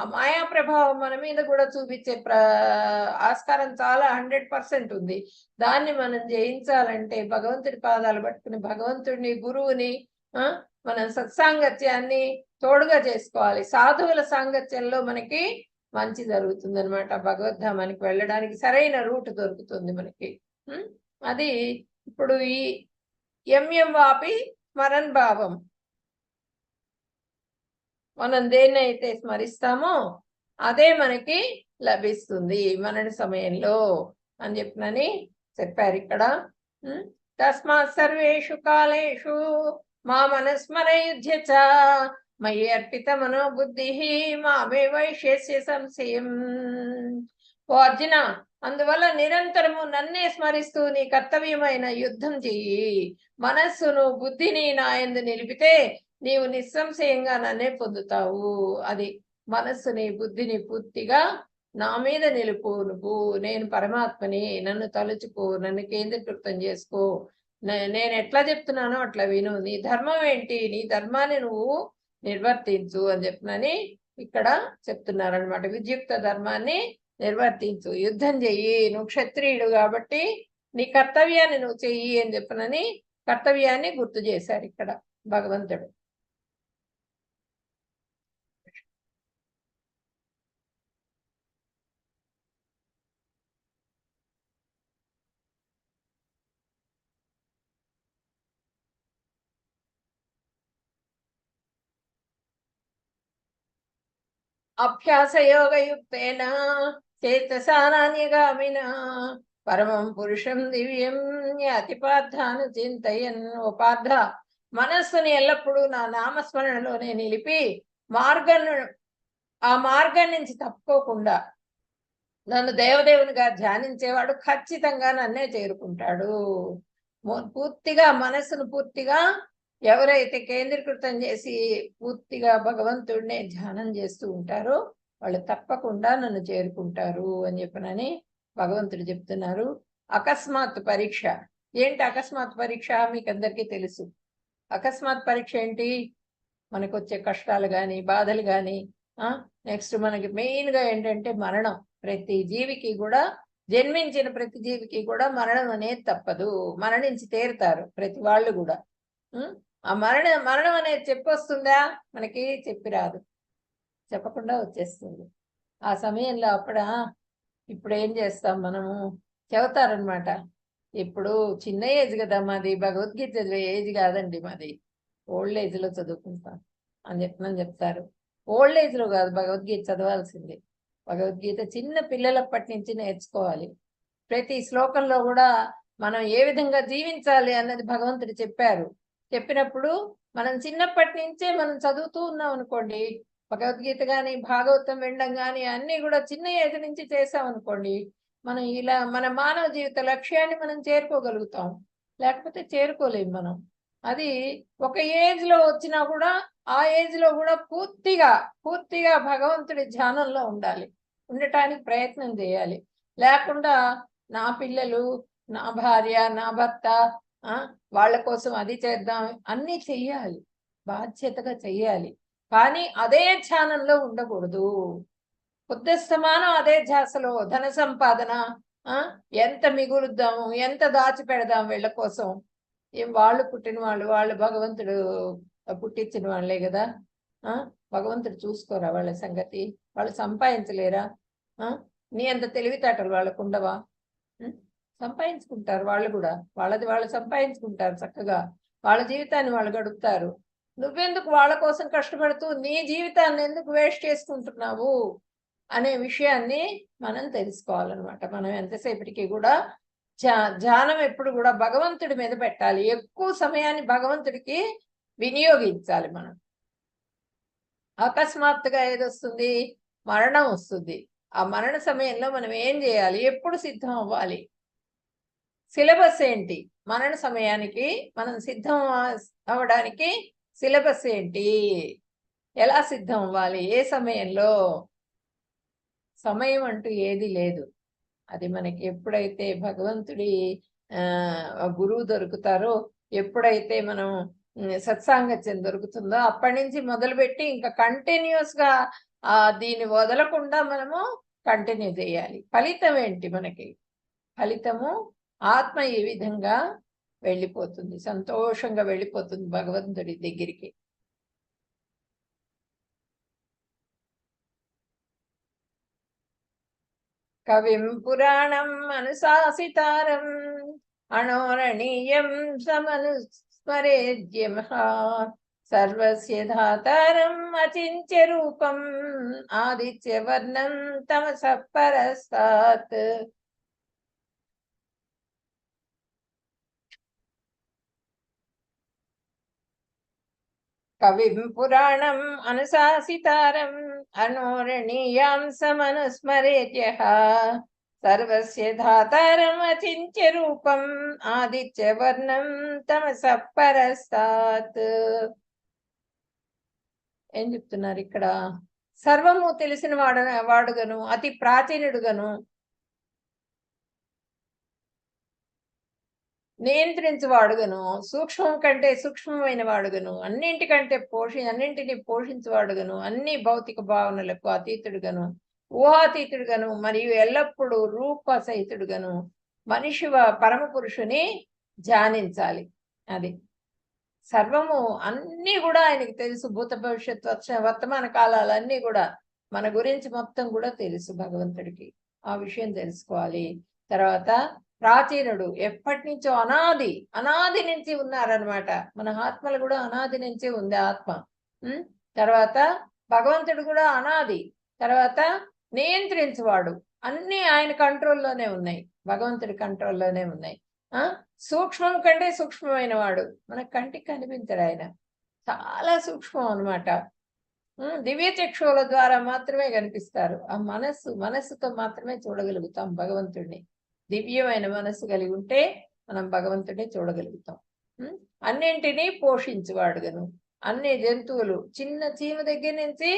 Speaker 1: ఆ మాయా ప్రభావం మన మీద కూడా చూపించే ఆస్కారం చాలా 100% ఉంది. దాన్ని మనం జయించాలంటే భగవంతుడి పాదాలు పట్టుకుని భగవంతుడిని, గురువుని, మన సత్సాంగత్యాన్ని తోడుగా చేసుకోవాలి. సాధువుల సాంగత్యంలో మనకి మంచి జరుగుతుంది అనమాట. భగవద్ధామానికి వెళ్ళడానికి సరైన రూట్ దొరుకుతుంది మనకి. అది ఇప్పుడు ఈ ఎంఎం వాపి స్మరణ్ భావం, మనం దేన్నైతే స్మరిస్తామో అదే మనకి లభిస్తుంది మరణ సమయంలో అని చెప్పినని చెప్పారు ఇక్కడ. తస్మాత్ సర్వేషు కాలేషు మా మనస్మరయుధ్య చ మయి అర్పిత మనోబుద్ధి మామే వైశేష్య సంశయం. ఓ అర్జున, అందువల్ల నిరంతరము నన్నే స్మరిస్తూ నీ కర్తవ్యమైన యుద్ధం చెయ్యి. మనస్సును, బుద్ధిని నాయందు నిలిపితే నీవు నిస్సంశయంగా నన్నే పొందుతావు. అది మనస్సుని, బుద్ధిని పూర్తిగా నా మీద నిలుపు. నువ్వు నేను పరమాత్మని, నన్ను తలుచుకో, నన్ను కేంద్రీకృతం చేసుకో, నేను ఎట్లా చెప్తున్నానో అట్లా విను, నీ ధర్మం ఏంటి, నీ ధర్మాన్ని నువ్వు నిర్వర్తించు అని చెప్పినని ఇక్కడ చెప్తున్నారనమాట. విద్యుక్త ధర్మాన్ని నిర్వర్తించు, యుద్ధం చెయ్యి, నువ్వు క్షత్రియుడు కాబట్టి నీ కర్తవ్యాన్ని నువ్వు చెయ్యి అని చెప్పనని కర్తవ్యాన్ని గుర్తు చేశారు ఇక్కడ భగవంతుడు. అభ్యాసయోగయుక్తేన చేతసానాన్యగామిన పరమం పురుషం దివ్యం యాతి పార్థాను చింతయన్. ఓ పార్థ, మనస్సుని ఎల్లప్పుడూ నా నామస్మరణలోనే నిలిపి ఆ మార్గం నుంచి తప్పుకోకుండా నన్ను దేవదేవునిగా ధ్యానించేవాడు ఖచ్చితంగా నన్నే చేరుకుంటాడు. పూర్తిగా మనసును పూర్తిగా ఎవరైతే కేంద్రీకృతం చేసి పూర్తిగా భగవంతుడినే ధ్యానం చేస్తూ ఉంటారో వాళ్ళు తప్పకుండా నన్ను చేరుకుంటారు అని చెప్పనని భగవంతుడు చెప్తున్నారు. అకస్మాత్ పరీక్ష ఏంటి? అకస్మాత్ పరీక్ష మీకు అందరికీ తెలుసు. అకస్మాత్ పరీక్ష ఏంటి? మనకు వచ్చే కష్టాలు కానీ బాధలు కానీ, నెక్స్ట్ మనకి మెయిన్గా ఏంటంటే మరణం. ప్రతి జీవికి కూడా, జన్మించిన ప్రతి జీవికి కూడా మరణం అనేది తప్పదు. మరణించి తీరుతారు ప్రతి వాళ్ళు కూడా. ఆ మరణం అనేది చెప్పొస్తుందా? మనకి చెప్పి రాదు, చెప్పకుండా వచ్చేస్తుంది. ఆ సమయంలో ఇప్పుడు ఏం చేస్తాం మనము? చెబుతారనమాట, ఇప్పుడు చిన్న ఏజ్ కదా మాది, భగవద్గీత చదివే ఏజ్ కాదండి మాది, ఓల్డ్ ఏజ్లో చదువుకుంటాం అని చెప్తారు. ఓల్డ్ ఏజ్లో కాదు భగవద్గీత చదవాల్సింది. భగవద్గీత చిన్న పిల్లలప్పటి నుంచి నేర్చుకోవాలి. ప్రతి శ్లోకంలో కూడా మనం ఏ విధంగా జీవించాలి అన్నది భగవంతుడు చెప్పారు. చెప్పినప్పుడు మనం చిన్నప్పటి నుంచే మనం చదువుతూ ఉన్నాం అనుకోండి, భగవద్గీత కానీ భాగవతం వినడం కానీ అన్నీ కూడా చిన్న ఏజ్ నుంచి చేసామనుకోండి, మనం ఇలా మన మానవ జీవిత లక్ష్యాన్ని మనం చేరుకోగలుగుతాం. లేకపోతే చేరుకోలేము మనం. అది ఒక ఏజ్లో వచ్చినా కూడా ఆ ఏజ్లో కూడా పూర్తిగా భగవంతుడి ధ్యానంలో ఉండటానికి ప్రయత్నం చేయాలి. లేకుండా నా పిల్లలు, నా భార్య, నా భర్త, వాళ్ళ కోసం అది చేద్దాం, అన్నీ చెయ్యాలి, బాధ్యతగా చెయ్యాలి. కానీ అదే ధ్యానంలో ఉండకూడదు. పొద్దుస్తమానం అదే ధ్యాసలో ధన సంపాదన, ఎంత మిగులుద్దాము, ఎంత దాచిపెడదాం వీళ్ళ కోసం. వాళ్ళు పుట్టిన వాళ్ళు భగవంతుడు పుట్టించిన వాళ్ళే కదా. భగవంతుడు చూసుకోరా వాళ్ళ సంగతి? వాళ్ళు సంపాదించలేరా? నీ అంత తెలివితేటలు వాళ్ళకు ఉండవా? సంపాదించుకుంటారు వాళ్ళు కూడా, వాళ్ళది వాళ్ళు సంపాదించుకుంటారు చక్కగా, వాళ్ళ జీవితాన్ని వాళ్ళు గడుపుతారు. నువ్వెందుకు వాళ్ళ కోసం కష్టపడుతూ నీ జీవితాన్ని ఎందుకు వేస్ట్ చేసుకుంటున్నావు అనే విషయాన్ని మనం తెలుసుకోవాలన్నమాట. మనం ఎంతసేపటికి కూడా ధ్యానం ఎప్పుడు కూడా భగవంతుడి మీద పెట్టాలి. ఎక్కువ సమయాన్ని భగవంతుడికి వినియోగించాలి మనం. అకస్మాత్తుగా ఏదొస్తుంది? మరణం వస్తుంది. ఆ మరణ సమయంలో మనం ఏం చేయాలి? ఎప్పుడు సిద్ధం అవ్వాలి? సిలబస్ ఏంటి? మరణ సమయానికి మనం సిద్ధం అవ్వడానికి సిలబస్ ఏంటి? ఎలా సిద్ధం అవ్వాలి? ఏ సమయంలో? సమయం అంటూ ఏది లేదు. అది మనకి ఎప్పుడైతే భగవంతుడి గురువు దొరుకుతారో, ఎప్పుడైతే మనం సత్సాంగత్యం దొరుకుతుందో అప్పటి నుంచి మొదలుపెట్టి ఇంకా కంటిన్యూస్గా దీన్ని వదలకుండా మనము కంటిన్యూ చేయాలి. ఫలితం ఏంటి? మనకి ఫలితము ఆత్మ ఈ విధంగా వెళ్ళిపోతుంది, సంతోషంగా వెళ్ళిపోతుంది భగవంతుడి దగ్గరికి. కవిం పురాణం అనుశాసితారం అనోరణీయం సమనుస్మరేద్యమః సర్వస్య ధాతారం అచింత్య రూపం ఆదిత్యవర్ణం తమసః పరస్తాత్. కవిం పురాణం అనుశాసితారం అనోరణీయాం సమనుస్మరేత్యః సర్వస్య ధాతారం అచింత్య రూపం ఆదిత్యవర్ణం తమసః పరస్తాత్. ఏం చెప్తున్నారు ఇక్కడ? సర్వము తెలిసిన వాడుగను, అతి ప్రాచీనుడుగను, నియంత్రించువాడుగను, సూక్ష్మం కంటే సూక్ష్మమైన వాడుగను, అన్నింటిని పోషించువాడుగను, అన్ని భౌతిక భావనలకు అతీతుడుగను, ఊహాతీతుడుగను, మరియు ఎల్లప్పుడూ రూప సహితుడుగను మనిషి పరమ పురుషుని ధ్యానించాలి. అది సర్వము అన్నీ కూడా ఆయనకి తెలుసు. భూత భవిష్యత్తు వర్తమాన కాలాలన్నీ కూడా మన గురించి మొత్తం కూడా తెలుసు భగవంతుడికి. ఆ విషయం తెలుసుకోవాలి. తర్వాత ప్రాచీనుడు, ఎప్పటి నుంచో అనాది నుంచి ఉన్నారనమాట. మన ఆత్మలు కూడా అనాది నుంచే ఉంది ఆత్మ. తర్వాత భగవంతుడు కూడా అనాది. తర్వాత నియంత్రించువాడు, అన్నీ ఆయన కంట్రోల్లోనే ఉన్నాయి, భగవంతుడి కంట్రోల్లోనే ఉన్నాయి. సూక్ష్మం కంటే సూక్ష్మమైన వాడు, మన కంటికి కనిపించడు, ఆయన చాలా సూక్ష్మం అనమాట. దివ్య చక్షువుల ద్వారా మాత్రమే కనిపిస్తారు. ఆ మనస్సుతో మాత్రమే చూడగలుగుతాం భగవంతుడిని. దివ్యమైన మనస్సు కలిగి ఉంటే మనం భగవంతుడిని చూడగలుగుతాం. అన్నింటినీ పోషించువాడుగను. అన్ని జంతువులు చిన్న చీమ దగ్గర నుంచి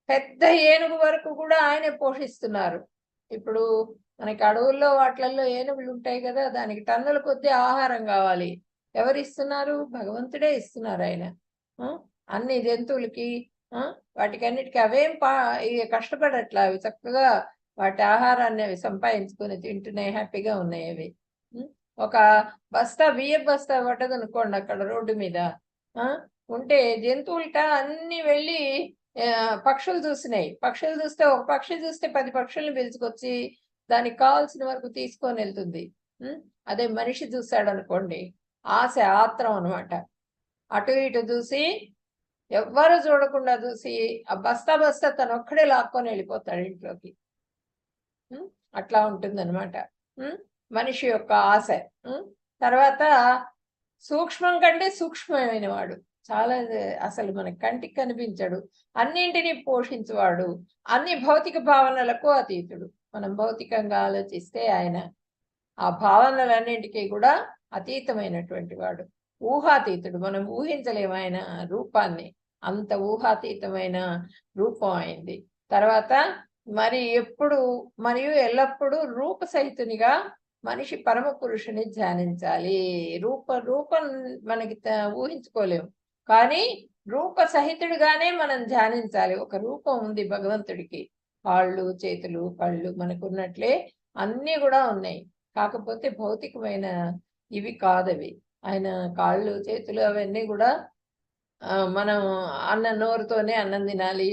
Speaker 1: పెద్ద ఏనుగు వరకు కూడా ఆయనే పోషిస్తున్నారు. ఇప్పుడు మనకి అడవుల్లో వాటిల్లో ఏనుగులు ఉంటాయి కదా, దానికి టన్నుల కొద్దీ ఆహారం కావాలి. ఎవరిస్తున్నారు? భగవంతుడే ఇస్తున్నారు ఆయన. అన్ని జంతువులకి వాటికన్నిటికీ అవేం కష్టపడట్లా. అవి చక్కగా వాటి ఆహారాన్ని అవి సంపాదించుకొని తింటున్నాయి, హ్యాపీగా ఉన్నాయి అవి. ఒక బియ్యం బస్తా పడ్డదనుకోండి అక్కడ రోడ్డు మీద ఉంటే జంతువులట అన్ని వెళ్ళి పక్షులు చూసినాయి. పక్షులు చూస్తే ఒక పక్షి చూస్తే 10 పక్షుల్ని పిలుచుకొచ్చి దానికి కావాల్సిన వరకు తీసుకొని వెళ్తుంది. అదే మనిషి చూశాడు అనుకోండి, ఆశ ఆత్రం అనమాట. అటు ఇటు చూసి ఎవ్వరు చూడకుండా చూసి ఆ బస్తా తను ఒక్కడే లాక్కొని వెళ్ళిపోతాడు ఇంట్లోకి. అట్లా ఉంటుందన్నమాట మనిషి యొక్క ఆశ. తర్వాత సూక్ష్మం కంటే సూక్ష్మమైన వాడు, చాలా అసలు మన కంటికి కనిపించడు, అన్నింటినీ పోషించువాడు, అన్ని భౌతిక భావనలకు అతీతుడు. మనం భౌతికంగా ఆలోచిస్తే ఆయన ఆ భావనలన్నింటికీ కూడా అతీతమైనటువంటి వాడు, ఊహాతీతుడు. మనం ఊహించలేము ఆయన రూపాన్ని, అంత ఊహాతీతమైన రూపం అయింది. తర్వాత మరియు ఎల్లప్పుడూ రూపసహితునిగా మనిషి పరమ పురుషుని ధ్యానించాలి. రూపం మనకి ఊహించుకోలేము, కానీ రూప సహితుడిగానే మనం ధ్యానించాలి. ఒక రూపం ఉంది భగవంతుడికి, కాళ్ళు చేతులు కళ్ళు మనకున్నట్లే అన్నీ కూడా ఉన్నాయి. కాకపోతే భౌతికమైన ఇవి కాదవి. ఆయన కాళ్ళు చేతులు అవన్నీ కూడా మనం నోరుతోనే అన్నం తినాలి,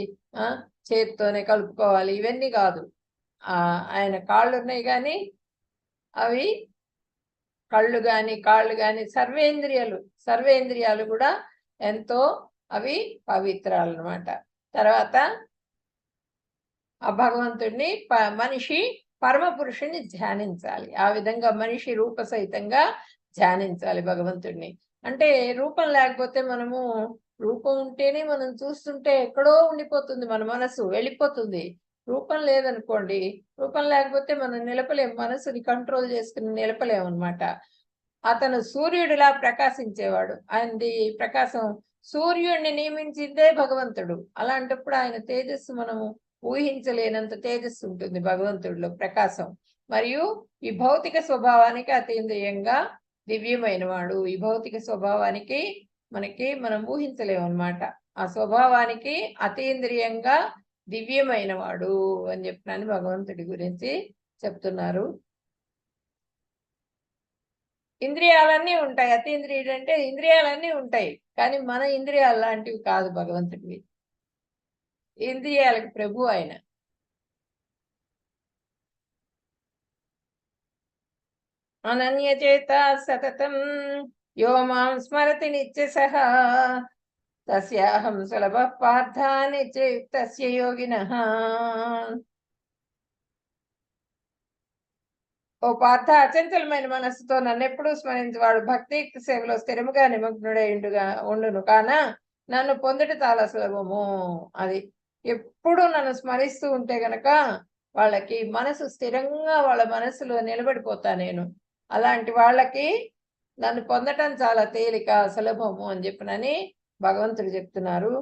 Speaker 1: చేతితోనే కలుపుకోవాలి, ఇవన్నీ కాదు. ఆయన కాళ్ళు ఉన్నాయి కానీ అవి కాళ్ళు కానీ సర్వేంద్రియాలు కూడా ఎంతో అవి పవిత్రాలు అన్నమాట. తర్వాత ఆ భగవంతుడిని మనిషి పరమ పురుషుని ధ్యానించాలి. ఆ విధంగా మనిషి రూపసహితంగా ధ్యానించాలి భగవంతుడిని. అంటే రూపం లేకపోతే రూపం ఉంటేనే మనం చూస్తుంటే ఎక్కడో ఉండిపోతుంది, మన మనసు వెళ్ళిపోతుంది. రూపం లేదనుకోండి, రూపం లేకపోతే మనం నిలపలేం, మనసుని కంట్రోల్ చేసుకుని నిలపలేము అనమాట. అతను సూర్యుడిలా ప్రకాశించేవాడు. ఆయనది ప్రకాశం, సూర్యుడిని నియమించిందే భగవంతుడు. అలాంటప్పుడు ఆయన తేజస్సు మనము ఊహించలేనంత తేజస్సు ఉంటుంది భగవంతుడిలో, ప్రకాశం. మరియు ఈ భౌతిక స్వభావానికి అతీంద్రియంగా దివ్యమైన వాడు. ఈ భౌతిక స్వభావానికి మనం ఊహించలేము అనమాట. ఆ స్వభావానికి అతీంద్రియంగా దివ్యమైన వాడు అని చెప్పినాను భగవంతుడి గురించి చెప్తున్నారు. ఇంద్రియాలన్నీ ఉంటాయి. అతీంద్రియుడు అంటే ఇంద్రియాలన్నీ ఉంటాయి, కానీ మన ఇంద్రియాలు లాంటివి కాదు భగవంతుడివి. ఇంద్రియాలకు ప్రభు ఆయన. అనన్యచేత సతతం యో మాం స్మరతి నిత్యసః తస్యాహం సులభ పార్థ నిత్యయుక్తస్య యోగినః. ఓ పార్థ, అచంచలమైన మనస్సుతో నన్ను ఎప్పుడూ స్మరించేవాడు భక్తియుక్త సేవలో స్థిరముగా నిమగ్నుడై ఉండును కాన నన్ను పొందుట చాలా సులభము. అది ఎప్పుడు నన్ను స్మరిస్తూ ఉంటే గనక వాళ్ళకి మనసు స్థిరంగా వాళ్ళ మనసులో నిలబడిపోతా నేను. అలాంటి వాళ్ళకి నన్ను పొందటం చాలా తేలిక, సులభము అని చెప్పినని భగవంతుడు చెప్తున్నారు.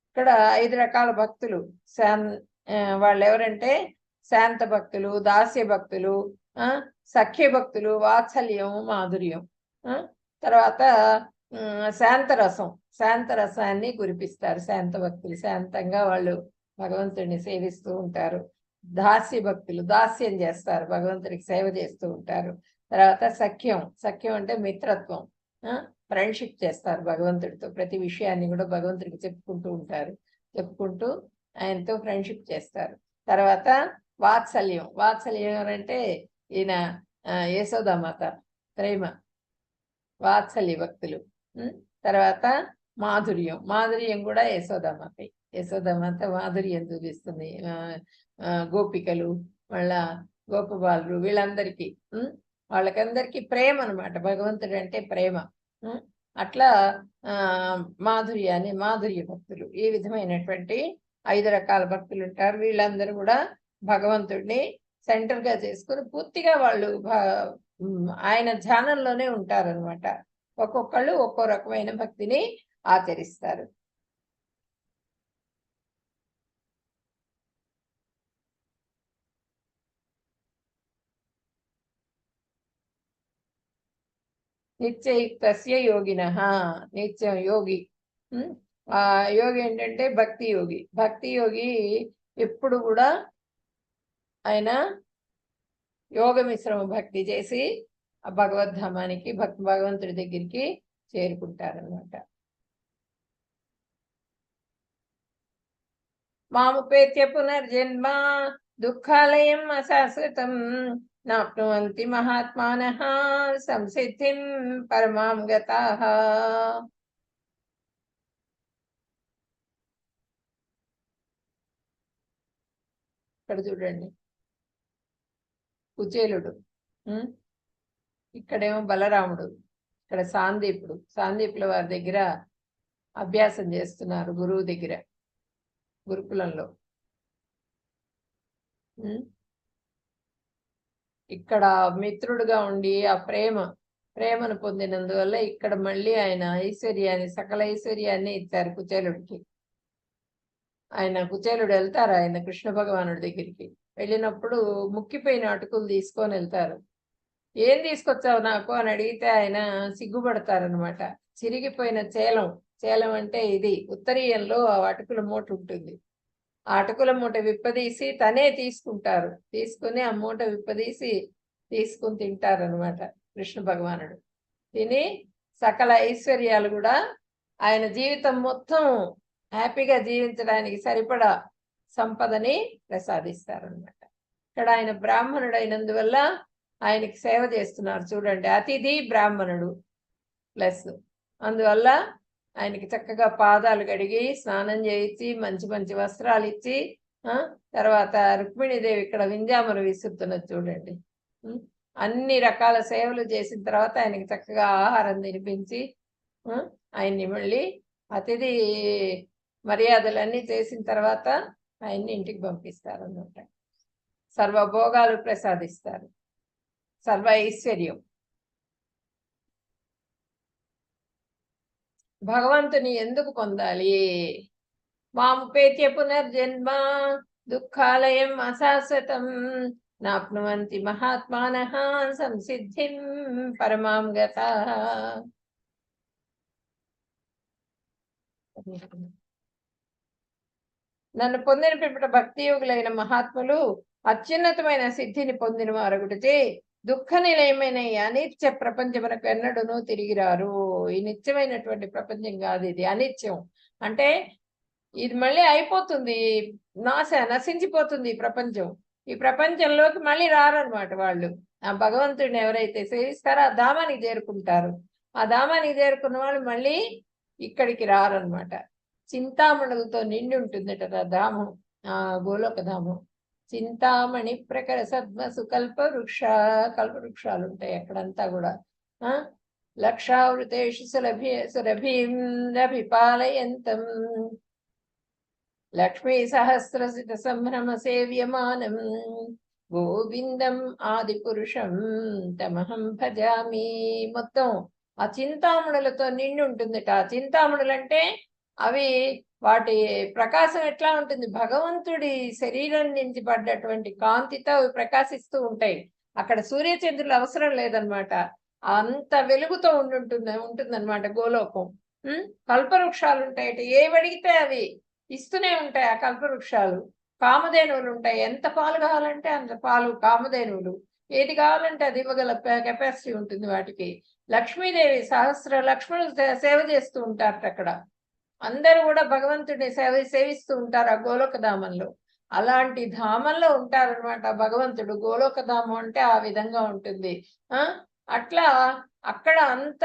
Speaker 1: ఇక్కడ 5 రకాల భక్తులు. వాళ్ళు ఎవరంటే శాంత భక్తులు, దాస్య భక్తులు, సఖ్య భక్తులు, వాత్సల్యం, మాధుర్యం. తర్వాత శాంతరసాన్ని కురిపిస్తారు శాంత భక్తులు. శాంతంగా వాళ్ళు భగవంతుడిని సేవిస్తూ ఉంటారు. దాస్య భక్తులు దాస్యం చేస్తారు, భగవంతుడికి సేవ చేస్తూ ఉంటారు. తర్వాత సఖ్యం అంటే మిత్రత్వం, ఫ్రెండ్షిప్ చేస్తారు భగవంతుడితో. ప్రతి విషయాన్ని కూడా భగవంతుడికి చెప్పుకుంటూ ఆయనతో ఫ్రెండ్షిప్ చేస్తారు. తర్వాత వాత్సల్యం అంటే ఈయన యశోదామాత ప్రేమ, వాత్సల్య భక్తులు. తర్వాత మాధుర్యం కూడా యశోదామాత మాధుర్యం చూపిస్తుంది. గోపికలు, మళ్ళా గోపబాలురు, వీళ్ళందరికీ వాళ్ళకందరికీ ప్రేమ అనమాట. భగవంతుడు అంటే ప్రేమ. అట్లా మాధుర్య భక్తులు, ఈ విధమైనటువంటి 5 రకాల భక్తులు ఉంటారు. వీళ్ళందరూ కూడా భగవంతుడిని సెంటర్ గా చేసుకుని పూర్తిగా వాళ్ళు ఆయన ధ్యానంలోనే ఉంటారనమాట. ఒక్కొక్కళ్ళు ఒక్కో రకమైన భక్తిని ఆచరిస్తారు. నిత్యయుక్తస్య యోగినః, నిత్యం యోగి. ఆ యోగి ఏంటంటే భక్తి యోగి. భక్తి యోగి ఎప్పుడు కూడా ఆయన యోగ మిశ్రమ భక్తి చేసి ఆ భగవద్ధామానికి భగవంతుడి దగ్గరికి చేరుకుంటారనమాట. మాముపేత్య పునర్జన్మ దుఃఖాలయం అశాశ్వతం నాప్నువంతి మహాత్మానః సంసిద్ధిం పరమాం గతాః. ఇక్కడ చూడండి, కుచేలుడు, ఇక్కడేమో బలరాముడు, ఇక్కడ సాందీపుల వారి దగ్గర అభ్యాసం చేస్తున్నారు, గురువు దగ్గర, గురుకులంలో. ఇక్కడ మిత్రుడుగా ఉండి ఆ ప్రేమను పొందినందువల్ల ఇక్కడ మళ్ళీ ఆయన ఐశ్వర్యాన్ని, సకల ఐశ్వర్యాన్ని ఇచ్చారు కుచేలుడికి. కుచేలుడు వెళ్తారు ఆయన కృష్ణ భగవానుడి దగ్గరికి. వెళ్ళినప్పుడు ముక్కిపోయిన అటుకులు తీసుకొని వెళ్తారు. ఏం తీసుకొచ్చావు నాకు అని అడిగితే ఆయన సిగ్గుపడతారనమాట. చిరిగిపోయిన చేలం అంటే ఇది ఉత్తరీయంలో ఆ అటుకుల మూట ఉంటుంది. ఆ అటుకుల మూట విప్పదీసి తనే తీసుకుంటారు. తీసుకుని ఆ మూట విప్పదీసి తీసుకుని తింటారనమాట కృష్ణ భగవానుడు. తిని సకల ఐశ్వర్యాలు కూడా ఆయన జీవితం మొత్తం హ్యాపీగా జీవించడానికి సరిపడా సంపదని ప్రసాదిస్తారనమాట. ఇక్కడ ఆయన బ్రాహ్మణుడు అయినందువల్ల ఆయనకి సేవ చేస్తున్నారు చూడండి. అతిథి బ్రాహ్మణుడు ప్లస్, అందువల్ల ఆయనకి చక్కగా పాదాలు కడిగి స్నానం చేయించి మంచి మంచి వస్త్రాలు ఇచ్చి, తర్వాత రుక్మిణీదేవి ఇక్కడ వింజామరు విసురుతున్నది చూడండి. అన్ని రకాల సేవలు చేసిన తర్వాత ఆయనకి చక్కగా ఆహారం తినిపించి ఆయన్ని మళ్ళీ అతిథి మర్యాదలన్నీ చేసిన తర్వాత ఆయన్ని ఇంటికి పంపిస్తారు అన్నమాట. సర్వభోగాలు ప్రసాదిస్తారు, సర్వ ఐశ్వర్యం. భగవంతుని ఎందుకు పొందాలి? మాముపేత్య పునర్జన్మ దుఃఖాలయం అశాశ్వతం నాప్నువంతి మహాత్మానః సంసిద్ధిం పరమాం గతాః. నన్ను పొందిన పిమ్మట భక్తి యోగులైన మహాత్ములు అత్యున్నతమైన సిద్ధిని పొందిన వారొకటిచే దుఃఖ నిలయమైన ఈ అనిత్య ప్రపంచమునకు ఎన్నడూనూ తిరిగిరారు. ఈ నిత్యమైనటువంటి ప్రపంచం కాదు, ఇది అనిత్యం. అంటే ఇది మళ్ళీ అయిపోతుంది, నశించిపోతుంది ఈ ప్రపంచం. ఈ ప్రపంచంలోకి మళ్ళీ రారనమాట వాళ్ళు. ఆ భగవంతుడిని ఎవరైతే సేవిస్తారో ఆ ధామానికి చేరుకుంటారు. ఆ ధామానికి చేరుకున్న వాళ్ళు మళ్ళీ ఇక్కడికి రారనమాట. చింతామణులతో నిండి ఉంటుందట ధామం, ఆ గోలోక ధామం. చింతామణి ప్రకర సద్మసు కల్పవృక్షాలు ఉంటాయి అక్కడంతా కూడా. లక్షావృతేషు సురభిపాలయంతం లక్ష్మీ సహస్రసిత సంభ్రమ సేవ్యమానం గోవిందం ఆది పురుషం తమహం భజామి. మొత్తం ఆ చింతామణులతో నిండి ఉంటుందట. ఆ చింతామణులు అంటే అవి, వాటి ప్రకాశం ఎట్లా ఉంటుంది, భగవంతుడి శరీరం నుంచి పడ్డటువంటి కాంతితో అవి ప్రకాశిస్తూ ఉంటాయి. అక్కడ సూర్యచంద్రులు అవసరం లేదనమాట, అంత వెలుగుతో ఉంటుందన్నమాట గోలోకం. కల్పవృక్షాలు ఉంటాయట, ఏవి అడిగితే అవి ఇస్తూనే ఉంటాయి. ఆ కల్పవృక్షాలు, కామధేనువులు ఉంటాయి, ఎంత పాలు కావాలంటే అంత పాలు కామధేనువులు, ఏది కావాలంటే అది ఇవ్వగల కెపాసిటీ ఉంటుంది వాటికి. లక్ష్మీదేవి సహస్ర లక్ష్మణులు సేవ చేస్తూ ఉంటారట అక్కడ. అందరూ కూడా భగవంతుడిని సేవిస్తూ ఉంటారు ఆ గోలోక ధామంలో. అలాంటి ధామంలో ఉంటారనమాట భగవంతుడు. గోలోక ధామం అంటే ఆ విధంగా ఉంటుంది. అట్లా అక్కడ అంత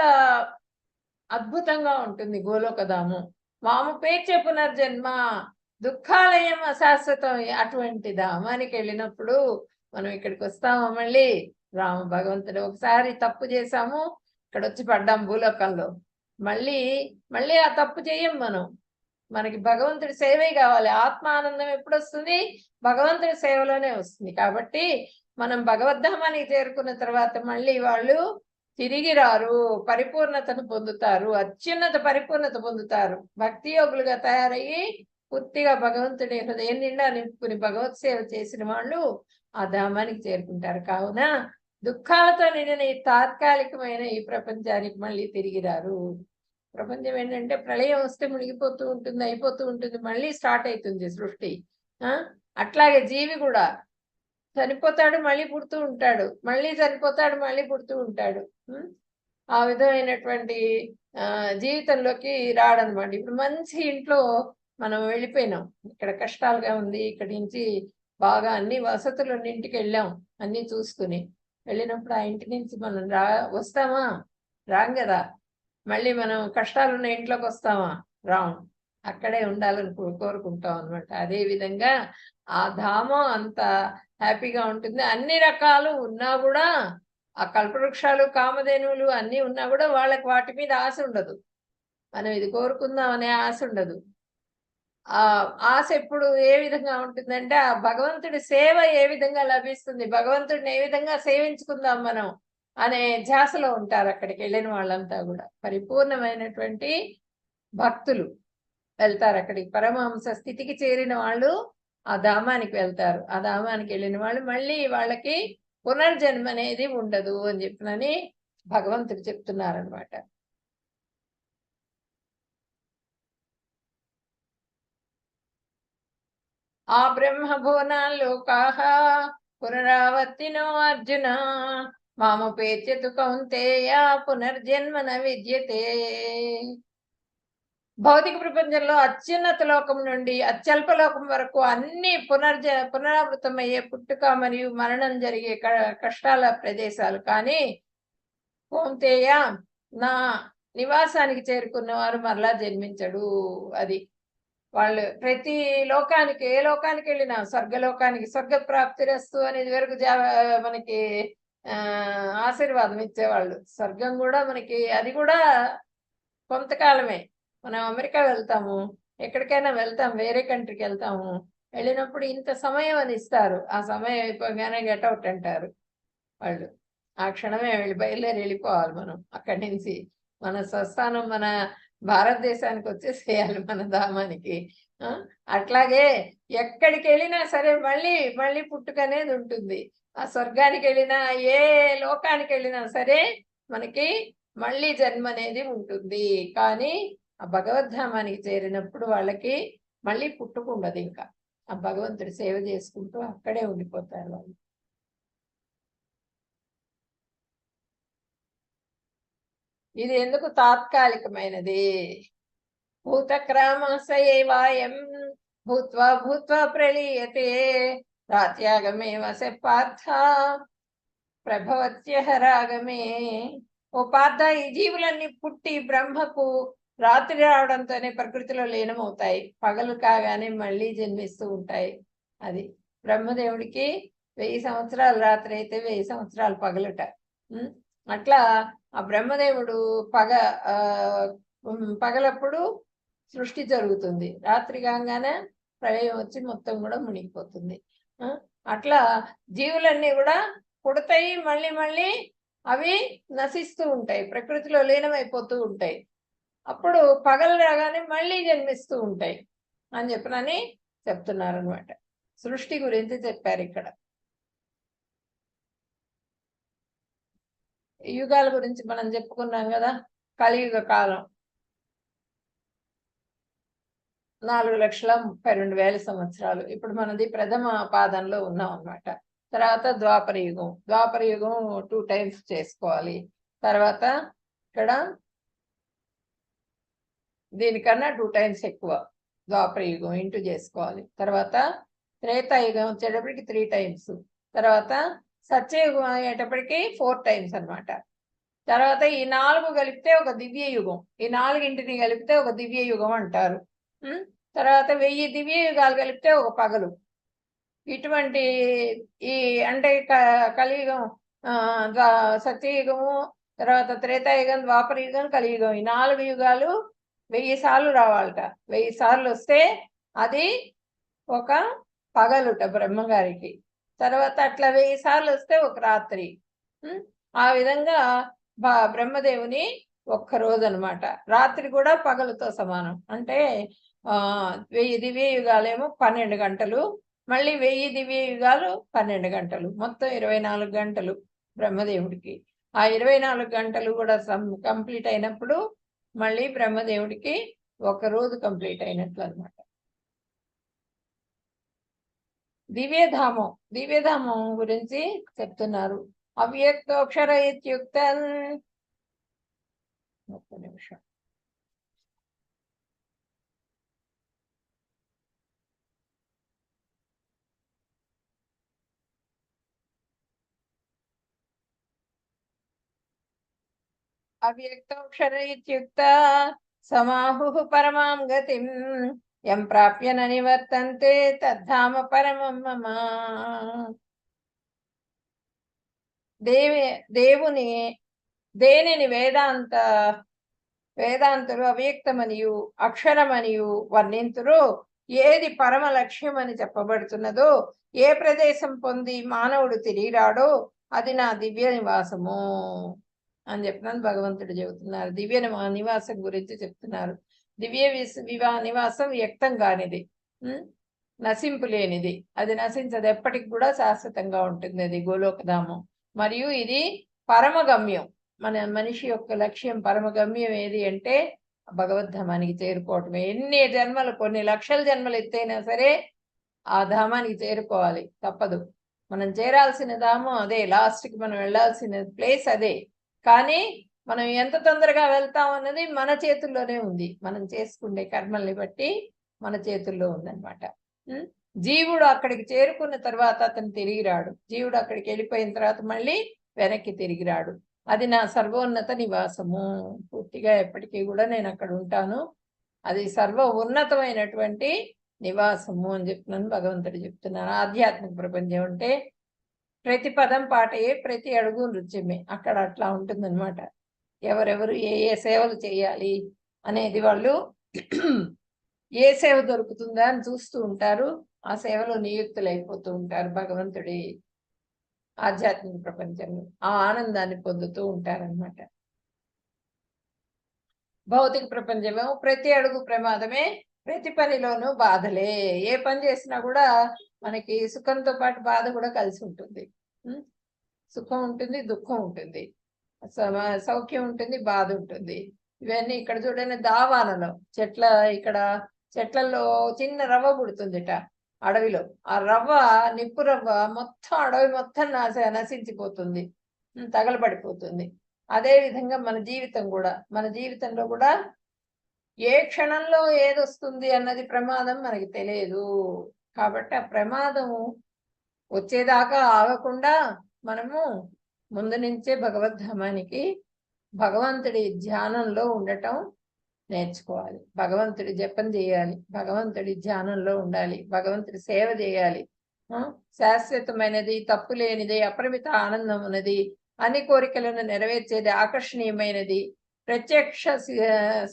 Speaker 1: అద్భుతంగా ఉంటుంది గోలోక ధామం. మాముపేత్య పునర్జన్మ దుఃఖాలయం అశాశ్వతం. అటువంటి ధామానికి వెళ్ళినప్పుడు మనం ఇక్కడికి వస్తాము మళ్ళీ. భగవంతుడు ఒకసారి తప్పు చేశాము, ఇక్కడ వచ్చి పడ్డాం భూలోకంలో. మళ్ళీ మళ్ళీ ఆ తప్పు చెయ్యం మనం. మనకి భగవంతుడి సేవే కావాలి. ఆత్మ ఆనందం ఎప్పుడు వస్తుంది? భగవంతుడి సేవలోనే వస్తుంది. కాబట్టి మనం భగవద్ధామానికి చేరుకున్న తర్వాత మళ్ళీ వాళ్ళు తిరిగి రారు, పరిపూర్ణతను పొందుతారు, అత్యున్నత పరిపూర్ణత పొందుతారు. భక్తి యోగులుగా తయారయ్యి పూర్తిగా భగవంతుడి హృదయం నిండా నింపుకుని భగవత్ సేవ చేసిన వాళ్ళు ఆ ధామానికి చేరుకుంటారు. కావున దుఃఖాలతో నిండిన ఈ తాత్కాలికమైన ఈ ప్రపంచానికి మళ్ళీ తిరిగి రారు. ప్రపంచం ఏంటంటే ప్రళయం వస్తే మునిగిపోతూ ఉంటుంది, అయిపోతూ ఉంటుంది, మళ్ళీ స్టార్ట్ అవుతుంది సృష్టి. అట్లాగే జీవి కూడా చనిపోతాడు, మళ్ళీ పుడుతూ ఉంటాడు, మళ్ళీ చనిపోతాడు, మళ్ళీ పుడుతూ ఉంటాడు. ఆ విధమైనటువంటి జీవితంలోకి రాడనమాట. ఇప్పుడు మంచి ఇంట్లో మనం వెళ్ళిపోయినాం, ఇక్కడ కష్టాలుగా ఉంది, ఇక్కడి నుంచి బాగా అన్ని వసతులు ఇంటికి వెళ్ళాం, అన్ని చూసుకుని వెళ్ళినప్పుడు ఆ ఇంటి నుంచి మనం వస్తామా? రాం కదా. మళ్ళీ మనం కష్టాలున్న ఇంట్లోకి వస్తామా? రాం. అక్కడే ఉండాలని కోరుకుంటాం అనమాట. అదే విధంగా ఆ ధామం అంత హ్యాపీగా ఉంటుంది. అన్ని రకాలు ఉన్నా కూడా, ఆ కల్పవృక్షాలు, కామధేనువులు అన్నీ ఉన్నా కూడా వాళ్ళకి వాటి మీద ఆశ ఉండదు. మనం ఇది కోరుకుందాం అనే ఆశ ఉండదు. ఆ ఆశ ఎప్పుడు ఏ విధంగా ఉంటుందంటే, ఆ భగవంతుడి సేవ ఏ విధంగా లభిస్తుంది, భగవంతుడిని ఏ విధంగా సేవించుకుందాం మనం అనే ధ్యాసలో ఉంటారు అక్కడికి వెళ్ళిన వాళ్ళంతా కూడా. పరిపూర్ణమైనటువంటి భక్తులు వెళ్తారు అక్కడికి. పరమహంస స్థితికి చేరిన వాళ్ళు ఆ ధామానికి వెళ్తారు. ఆ ధామానికి వెళ్ళిన వాళ్ళు మళ్ళీ వాళ్ళకి పునర్జన్మ అనేది ఉండదు అని చెప్పినని భగవంతుడు చెప్తున్నారనమాట. ఆ బ్రహ్మభువనాల్లోకాః పునరావర్తినో అర్జున మాముపేత్యతు కౌంతేయ పునర్జన్మ న విద్యతే. భౌతిక ప్రపంచంలో అత్యున్నత లోకం నుండి అత్యల్ప లోకం వరకు అన్ని పునరావృతమయ్యే పుట్టుక మరియు మరణం జరిగే కష్టాల ప్రదేశాలు. కానీ కౌంతేయ, నా నివాసానికి చేరుకున్న వారు మరలా జన్మించడు. అది వాళ్ళు ప్రతి లోకానికి, ఏ లోకానికి వెళ్ళినా స్వర్గలోకానికి స్వర్గ ప్రాప్తిరస్తు అనేది వరకు మనకి ఆశీర్వాదం ఇచ్చేవాళ్ళు. స్వర్గం కూడా మనకి అది కూడా కొంతకాలమే. మనం అమెరికా వెళ్తాము, ఎక్కడికైనా వెళ్తాం, వేరే కంట్రీకి వెళ్తాము, వెళ్ళినప్పుడు ఇంత సమయం అని ఇస్తారు. ఆ సమయం అయిపోగానే గెట్అవుట్ అంటారు వాళ్ళు. ఆ క్షణమే బయలుదేరి వెళ్ళిపోవాలి మనం అక్కడి నుంచి. మన స్వస్థానం మన భారతదేశానికి వచ్చేసేయాలి, మన ధామానికి. అట్లాగే ఎక్కడికి వెళ్ళినా సరే మళ్ళీ మళ్ళీ పుట్టుకనేది ఉంటుంది. ఆ స్వర్గానికి వెళ్ళినా, ఏ లోకానికి వెళ్ళినా సరే మనకి మళ్ళీ జన్మ అనేది ఉంటుంది. కానీ ఆ భగవద్ధామానికి చేరినప్పుడు వాళ్ళకి మళ్ళీ పుట్టుకుండదు. ఇంకా ఆ భగవంతుడి సేవ చేసుకుంటూ అక్కడే ఉండిపోతారు వాళ్ళు. ఇది ఎందుకు తాత్కాలికమైనది? భూతక్రామసయేవాయం భూత్వా భూత్వా ప్రళీయతే రాత్యాగమేవ స పార్థ ప్రభవత్యహరాగమే. ఓ పార్థ, ఈ జీవులన్నీ పుట్టి బ్రహ్మకు రాత్రి రావడంతోనే ప్రకృతిలో లీనమవుతాయి, పగలు కాగానే మళ్ళీ జన్మిస్తూ ఉంటాయి. అది బ్రహ్మదేవుడికి 1000 సంవత్సరాలు రాత్రి అయితే 1000 సంవత్సరాలు పగలుట. అట్లా ఆ బ్రహ్మదేవుడు పగలప్పుడు సృష్టి జరుగుతుంది, రాత్రి కాగానే ప్రళయం వచ్చి మొత్తం కూడా మునిగిపోతుంది. అట్లా జీవులన్నీ కూడా పుడతాయి, మళ్ళీ మళ్ళీ అవి నశిస్తూ ఉంటాయి, ప్రకృతిలో లీనమైపోతూ ఉంటాయి. అప్పుడు పగలు రాగానే మళ్ళీ జన్మిస్తూ ఉంటాయి అని చెప్పనని చెప్తున్నారనమాట. సృష్టి గురించి చెప్పారు ఇక్కడ. యుగాల గురించి మనం చెప్పుకున్నాం కదా. కలియుగ కాలం 4,32,000 సంవత్సరాలు. ఇప్పుడు మనది ప్రథమ పాదంలో ఉన్నాం అన్నమాట. తర్వాత ద్వాపర యుగం. ద్వాపర యుగం 2 టైమ్స్ చేసుకోవాలి. తర్వాత ఇక్కడ దీనికన్నా 2 టైమ్స్ ఎక్కువ ద్వాపర యుగం ఇంటూ చేసుకోవాలి. తర్వాత త్రేతాయుగం వచ్చేటప్పటికి 3 టైమ్స్. తర్వాత సత్యయుగం అయ్యేటప్పటికి 4 టైమ్స్ అనమాట. తర్వాత ఈ 4 కలిపితే ఒక దివ్య యుగం. ఈ 4ంటిని కలిపితే ఒక దివ్య యుగం అంటారు. తర్వాత 1000 దివ్య యుగాలు కలిపితే ఒక పగలు. ఇటువంటి ఈ అంటే కలియుగం, సత్యయుగము, తర్వాత త్రేతాయుగం, ద్వాపరయుగం, కలియుగం, ఈ 4 యుగాలు 1000 సార్లు రావాలట. 1000 సార్లు వస్తే అది ఒక పగలుట బ్రహ్మగారికి. తర్వాత అట్లా 1000 సార్లు వస్తే ఒక రాత్రి. ఆ విధంగా బ్రహ్మదేవుని ఒక్కరోజు అనమాట. రాత్రి కూడా పగలుతో సమానం. అంటే 1000 దివ్య యుగాలేమో 12 గంటలు, మళ్ళీ 1000 దివ్య యుగాలు 12 గంటలు, మొత్తం 24 గంటలు బ్రహ్మదేవుడికి. ఆ 24 గంటలు కూడా కంప్లీట్ అయినప్పుడు మళ్ళీ బ్రహ్మదేవుడికి ఒక రోజు కంప్లీట్ అయినట్లు అనమాట. దివ్యధామం గురించి చెప్తున్నారు. అవ్యక్తోక్షర ఇత్యుక్తం. ఒక్క నిమిషం. అవ్యక్తోక్షర ఇత్యుక్త సమాహుః పరమాం గతిం యం ప్రాప్య న నివర్తంతే తద్ధామ పరమం మమ. దేనిని వేదాంతులు అవ్యక్తమనియు అక్షరమనియు వర్ణింతురు, ఏది పరమ లక్ష్యమని చెప్పబడుతున్నదో, ఏ ప్రదేశం పొంది మానవుడు తిరిగిరాడో అది నా దివ్య నివాసము అని చెప్పినని భగవంతుడు చెబుతున్నారు. దివ్య నివాసం గురించి చెప్తున్నారు. దివ్య నివాసం వ్యక్తం కానిది, నశింపు లేనిది, అది నశించదు, ఎప్పటికి కూడా శాశ్వతంగా ఉంటుంది అది గోలోకధామం. మరియు ఇది పరమగమ్యం. మనిషి యొక్క లక్ష్యం, పరమగమ్యం ఏది అంటే భగవద్ధామానికి చేరుకోవటమే. ఎన్ని జన్మలు, కొన్ని లక్షల జన్మలు ఎత్తైనా సరే ఆ ధామానికి చేరుకోవాలి, తప్పదు. మనం చేరాల్సిన ధామం అదే, లాస్ట్కి మనం వెళ్ళాల్సిన ప్లేస్ అదే. కానీ మనం ఎంత తొందరగా వెళ్తాం అన్నది మన చేతుల్లోనే ఉంది. మనం చేసుకునే కర్మల్ని బట్టి మన చేతుల్లో ఉందన్నమాట. జీవుడు అక్కడికి చేరుకున్న తర్వాత అతను తిరిగి రాడు. జీవుడు అక్కడికి వెళ్ళిపోయిన తర్వాత మళ్ళీ వెనక్కి తిరిగి రాడు. అది నా సర్వోన్నత నివాసము. పూర్తిగా ఎప్పటికీ కూడా నేను అక్కడ ఉంటాను. అది సర్వ ఉన్నతమైనటువంటి నివాసము అని చెప్తున్నాను భగవంతుడు చెప్తున్నారు. ఆధ్యాత్మిక ప్రపంచం అంటే ప్రతి పదం పాటయే, ప్రతి అడుగు నృత్యమే. అక్కడ అట్లా ఉంటుందన్నమాట. ఎవరెవరు ఏ ఏ సేవలు చేయాలి అనేది వాళ్ళు ఏ సేవ దొరుకుతుందా అని చూస్తూ ఉంటారు. ఆ సేవలో నియుక్తులైపోతూ ఉంటారు భగవంతుడి ఆధ్యాత్మిక ప్రపంచంలో. ఆ ఆనందాన్ని పొందుతూ ఉంటారనమాట. భౌతిక ప్రపంచమేమో ప్రతి అడుగు ప్రమాదమే, ప్రతి పనిలోనూ బాధలే. ఏ పని చేసినా కూడా మనకి సుఖంతో పాటు బాధ కూడా కలిసి ఉంటుంది. సుఖం ఉంటుంది, దుఃఖం ఉంటుంది, సౌఖ్యం ఉంటుంది, బాధ ఉంటుంది. ఇవన్నీ ఇక్కడ చూడండి, దావానలో చెట్లలో చిన్న రవ్వ పుడుతుందిట అడవిలో. ఆ రవ్వ, నిప్పు రవ్వ మొత్తం అడవి మొత్తం నశించిపోతుంది, తగలబడిపోతుంది. అదే విధంగా మన జీవితంలో కూడా ఏ క్షణంలో ఏదొస్తుంది అన్నది ప్రమాదం మనకి తెలియదు. కాబట్టి ఆ ప్రమాదం వచ్చేదాకా ఆగకుండా మనము ముందు నుంచే భగవద్ధామానికి, భగవంతుడి ధ్యానంలో ఉండటం నేర్చుకోవాలి. భగవంతుడి జపం చేయాలి, భగవంతుడి ధ్యానంలో ఉండాలి, భగవంతుడి సేవ చేయాలి. శాశ్వతమైనది, తప్పు లేనిది, అపరిమిత ఆనందం ఉన్నది, అన్ని కోరికలను నెరవేర్చేది, ఆకర్షణీయమైనది, ప్రత్యక్ష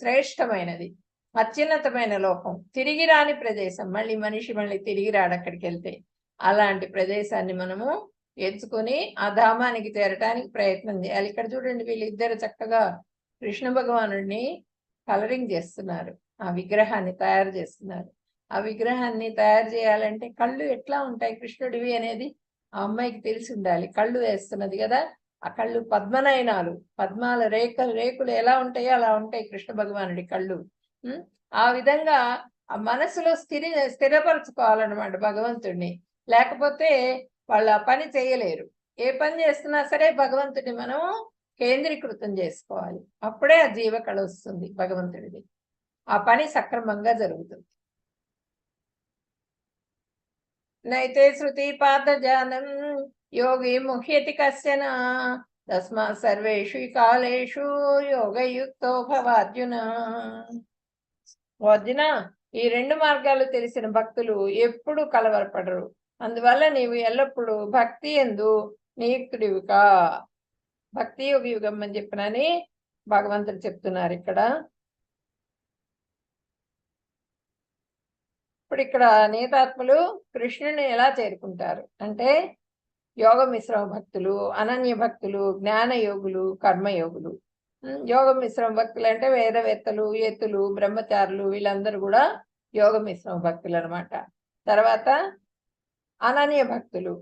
Speaker 1: శ్రేష్టమైనది, అత్యున్నతమైన లోకం, తిరిగి రాని ప్రదేశం. మనిషి తిరిగి రాడు అక్కడికి వెళ్తే. అలాంటి ప్రదేశాన్ని మనము ఎంచుకొని ఆ ధామానికి చేరటానికి ప్రయత్నం చేయాలి. ఇక్కడ చూడండి, వీళ్ళిద్దరు చక్కగా కృష్ణ భగవానుడిని కలరింగ్ చేస్తున్నారు, ఆ విగ్రహాన్ని తయారు చేస్తున్నారు. ఆ విగ్రహాన్ని తయారు చేయాలంటే కళ్ళు ఎట్లా ఉంటాయి కృష్ణుడివి అనేది ఆ అమ్మాయికి తెలిసి ఉండాలి. కళ్ళు వేస్తున్నది కదా, ఆ కళ్ళు పద్మనయనాలు, పద్మాల రేకులు ఎలా ఉంటాయో అలా ఉంటాయి కృష్ణ భగవానుడి కళ్ళు. ఆ విధంగా ఆ మనసులో స్థిరపరచుకోవాలన్నమాట భగవంతుడిని. లేకపోతే వాళ్ళు ఆ పని చేయలేరు. ఏ పని చేస్తున్నా సరే భగవంతుడిని మనం కేంద్రీకృతం చేసుకోవాలి. అప్పుడే ఆ జీవకళ వస్తుంది భగవంతుడిది. ఆ పని సక్రమంగా జరుగుతుంది. నైతే శృతి పార్థజానం యోగి ముహ్యతి కశ్చన తస్మాత్ సర్వేషు కాలేషు యోగయుక్తో భవార్జున. అర్జున, ఈ 2 మార్గాలు తెలిసిన భక్తులు ఎప్పుడు కలవరపడరు. అందువల్ల నీవు ఎల్లప్పుడూ భక్తి యందు నియుక్తుడివిగా. భక్తి యోగి యుగం అని చెప్పినని భగవంతుడు చెప్తున్నారు ఇక్కడ. ఇప్పుడు ఇక్కడ నీతాత్ములు కృష్ణుని ఎలా చేరుకుంటారు అంటే యోగ మిశ్రమ భక్తులు, అనన్య భక్తులు, జ్ఞాన యోగులు, కర్మయోగులు. యోగ మిశ్రమ భక్తులు అంటే వేదవేత్తలు, యతులు, బ్రహ్మచారులు, వీళ్ళందరూ కూడా యోగ మిశ్రమ భక్తులు అనమాట. తర్వాత అనన్య భక్తులు,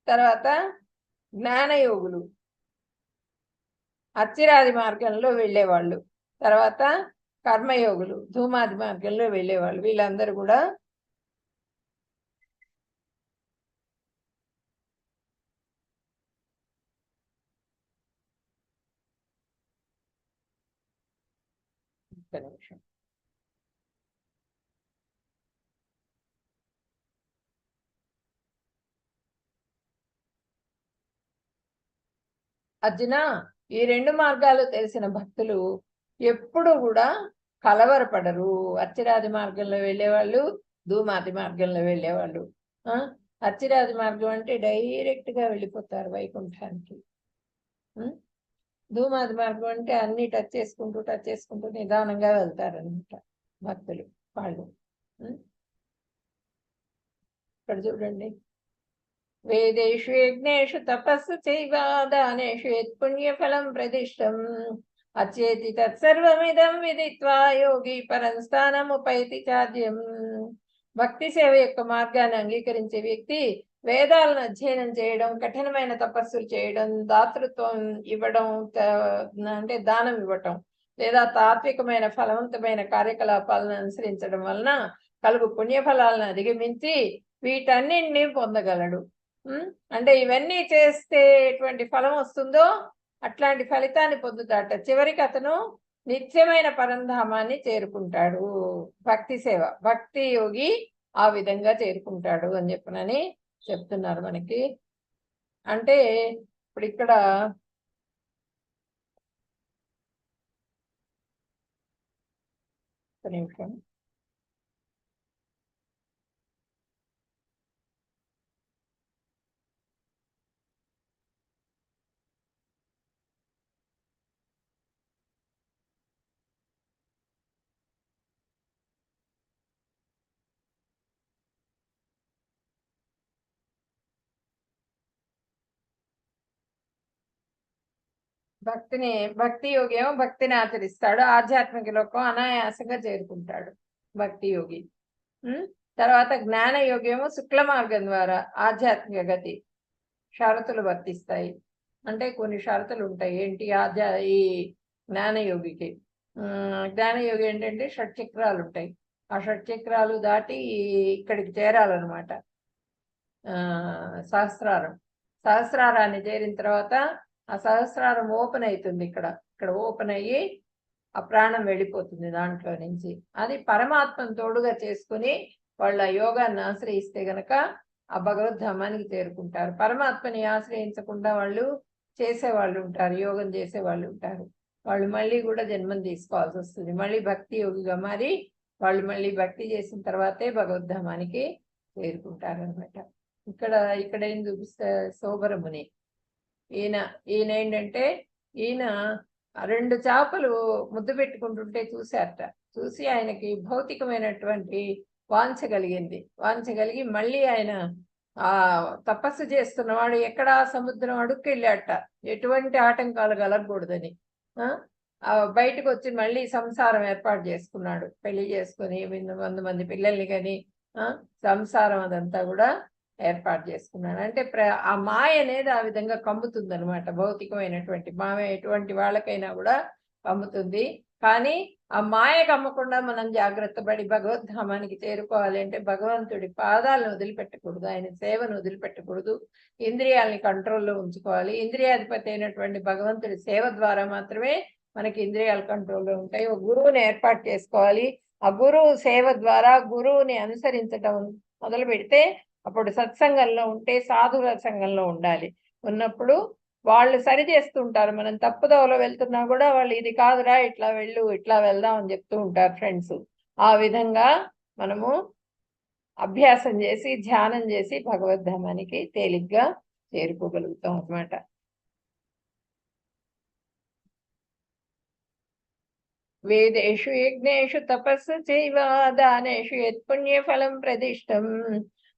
Speaker 1: తర్వాత జ్ఞానయోగులు, అచ్చిరాది మార్గంలో వెళ్ళేవాళ్ళు, తర్వాత కర్మయోగులు, ధూమాది మార్గంలో వెళ్ళేవాళ్ళు. వీళ్ళందరూ కూడా నిమిషం అర్జున, ఈ రెండు మార్గాలు తెలిసిన భక్తులు ఎప్పుడు కూడా కలవరపడరు. అచ్చిరాది మార్గంలో వెళ్ళేవాళ్ళు, ధూమాది మార్గంలో వెళ్ళేవాళ్ళు. అచ్చిరాది మార్గం అంటే డైరెక్ట్ గా వెళ్ళిపోతారు వైకుంఠానికి. ధూమాది మార్గం అంటే అన్ని టచ్ చేసుకుంటూ నిదానంగా వెళ్తారనమాట భక్తులు వాళ్ళు. ఇక్కడ చూడండి, వేదేషు యజ్ఞేషు తపస్సు చైవ దానేషు యత్పుణ్యఫలం ప్రదిష్టం అచేతి తత్సర్వమిదం విదిత్వా యోగి పరం స్థానముపైతి చాద్యం. భక్తి సేవ యొక్క మార్గాన్ని అంగీకరించే వ్యక్తి వేదాలను అధ్యయనం చేయడం, కఠినమైన తపస్సులు చేయడం, దాతృత్వం ఇవ్వడం, అంటే దానం ఇవ్వటం, లేదా తాత్వికమైన ఫలవంతమైన కార్యకలాపాలను అనుసరించడం వలన కలుగు పుణ్యఫలాలను అధిగమించి వీటన్నింటినీ పొందగలడు. అంటే ఇవన్నీ చేస్తే ఎటువంటి ఫలం వస్తుందో అట్లాంటి ఫలితాన్ని పొందుతాట. చివరికి అతను నిత్యమైన పరంధామాన్ని చేరుకుంటాడు. భక్తి సేవ, భక్తి యోగి ఆ విధంగా చేరుకుంటాడు అని చెప్పనని చెప్తున్నారు మనకి. అంటే ఇప్పుడు ఇక్కడ నిమిషం భక్తి యోగి ఏమో భక్తిని ఆచరిస్తాడు, ఆధ్యాత్మిక లోకం అనాయాసంగా చేరుకుంటాడు భక్తి యోగి. తర్వాత జ్ఞాన యోగి ఏమో శుక్ల మార్గం ద్వారా ఆధ్యాత్మిక గతి. షరతులు వర్తిస్తాయి, అంటే కొన్ని షరతులు ఉంటాయి. ఏంటి ఈ జ్ఞానయోగికి? జ్ఞానయోగి ఏంటంటే షట్చక్రాలు ఉంటాయి. ఆ షట్చక్రాలు దాటి ఇక్కడికి చేరాలన్నమాట. సహస్రారాన్ని చేరిన తర్వాత ఆ సహస్రారం ఓపెన్ అవుతుంది. ఇక్కడ ఓపెన్ అయ్యి ఆ ప్రాణం వెళ్ళిపోతుంది దాంట్లో నుంచి. అది పరమాత్మను తోడుగా చేసుకుని వాళ్ళ యోగాన్ని ఆశ్రయిస్తే గనక ఆ భగవద్ధామానికి చేరుకుంటారు. పరమాత్మని ఆశ్రయించకుండా వాళ్ళు చేసేవాళ్ళు ఉంటారు, యోగం చేసేవాళ్ళు ఉంటారు. వాళ్ళు మళ్ళీ కూడా జన్మం తీసుకోవాల్సి వస్తుంది. మళ్ళీ భక్తి యోగిగా మారి వాళ్ళు మళ్ళీ భక్తి చేసిన తర్వాతే భగవద్ధామానికి చేరుకుంటారు అనమాట. ఇక్కడ ఏం చూపిస్తే సోబరముని, ఈయన ఏంటంటే ఈయన 2 చేపలు ముద్దు పెట్టుకుంటుంటే చూశారట. చూసి ఆయనకి భౌతికమైనటువంటి వాంఛ కలిగి మళ్ళీ ఆయన ఆ తపస్సు చేస్తున్నవాడు ఎక్కడ సముద్రం అడుక్కెళ్ళాట, ఎటువంటి ఆటంకాలు కలగకూడదని. బయటకు వచ్చి మళ్ళీ సంసారం ఏర్పాటు చేసుకున్నాడు. పెళ్లి చేసుకుని 100 మంది పిల్లల్ని కానీ సంసారం అదంతా కూడా ఏర్పాటు చేసుకున్నాడు. అంటే ఆ మాయ అనేది ఆ విధంగా కమ్ముతుంది అనమాట. భౌతికమైనటువంటి మాయ ఎటువంటి వాళ్ళకైనా కూడా కమ్ముతుంది. కానీ ఆ మాయ కమ్మకుండా మనం జాగ్రత్త పడి భగవద్ధామానికి చేరుకోవాలి అంటే భగవంతుడి పాదాలను వదిలిపెట్టకూడదు, ఆయన సేవను వదిలిపెట్టకూడదు, ఇంద్రియాలని కంట్రోల్లో ఉంచుకోవాలి. ఇంద్రియాధిపతి అయినటువంటి భగవంతుడి సేవ ద్వారా మాత్రమే మనకి ఇంద్రియాల కంట్రోల్లో ఉంటాయి. ఒక గురువుని ఏర్పాటు చేసుకోవాలి. ఆ గురువు సేవ ద్వారా గురువుని అనుసరించడం మొదలు పెడితే అప్పుడు సత్సంగంలో ఉంటే సాధువుల సంఘంలో ఉండాలి. ఉన్నప్పుడు వాళ్ళు సరి చేస్తుంటారు. మనం తప్పుదోవలో వెళ్తున్నా కూడా వాళ్ళు ఇది కాదురా, ఇట్లా వెళ్ళు, ఇట్లా వెళ్దాం అని చెప్తూ ఉంటారు ఫ్రెండ్స్. ఆ విధంగా మనము అభ్యాసం చేసి ధ్యానం చేసి భగవద్ధామానికి తేలిగ్గా చేరుకోగలుగుతాం అన్నమాట. వేదేషు యజ్ఞేషు తపస్సు చైవ దానేషు యత్పుణ్యఫలం ప్రదిష్టం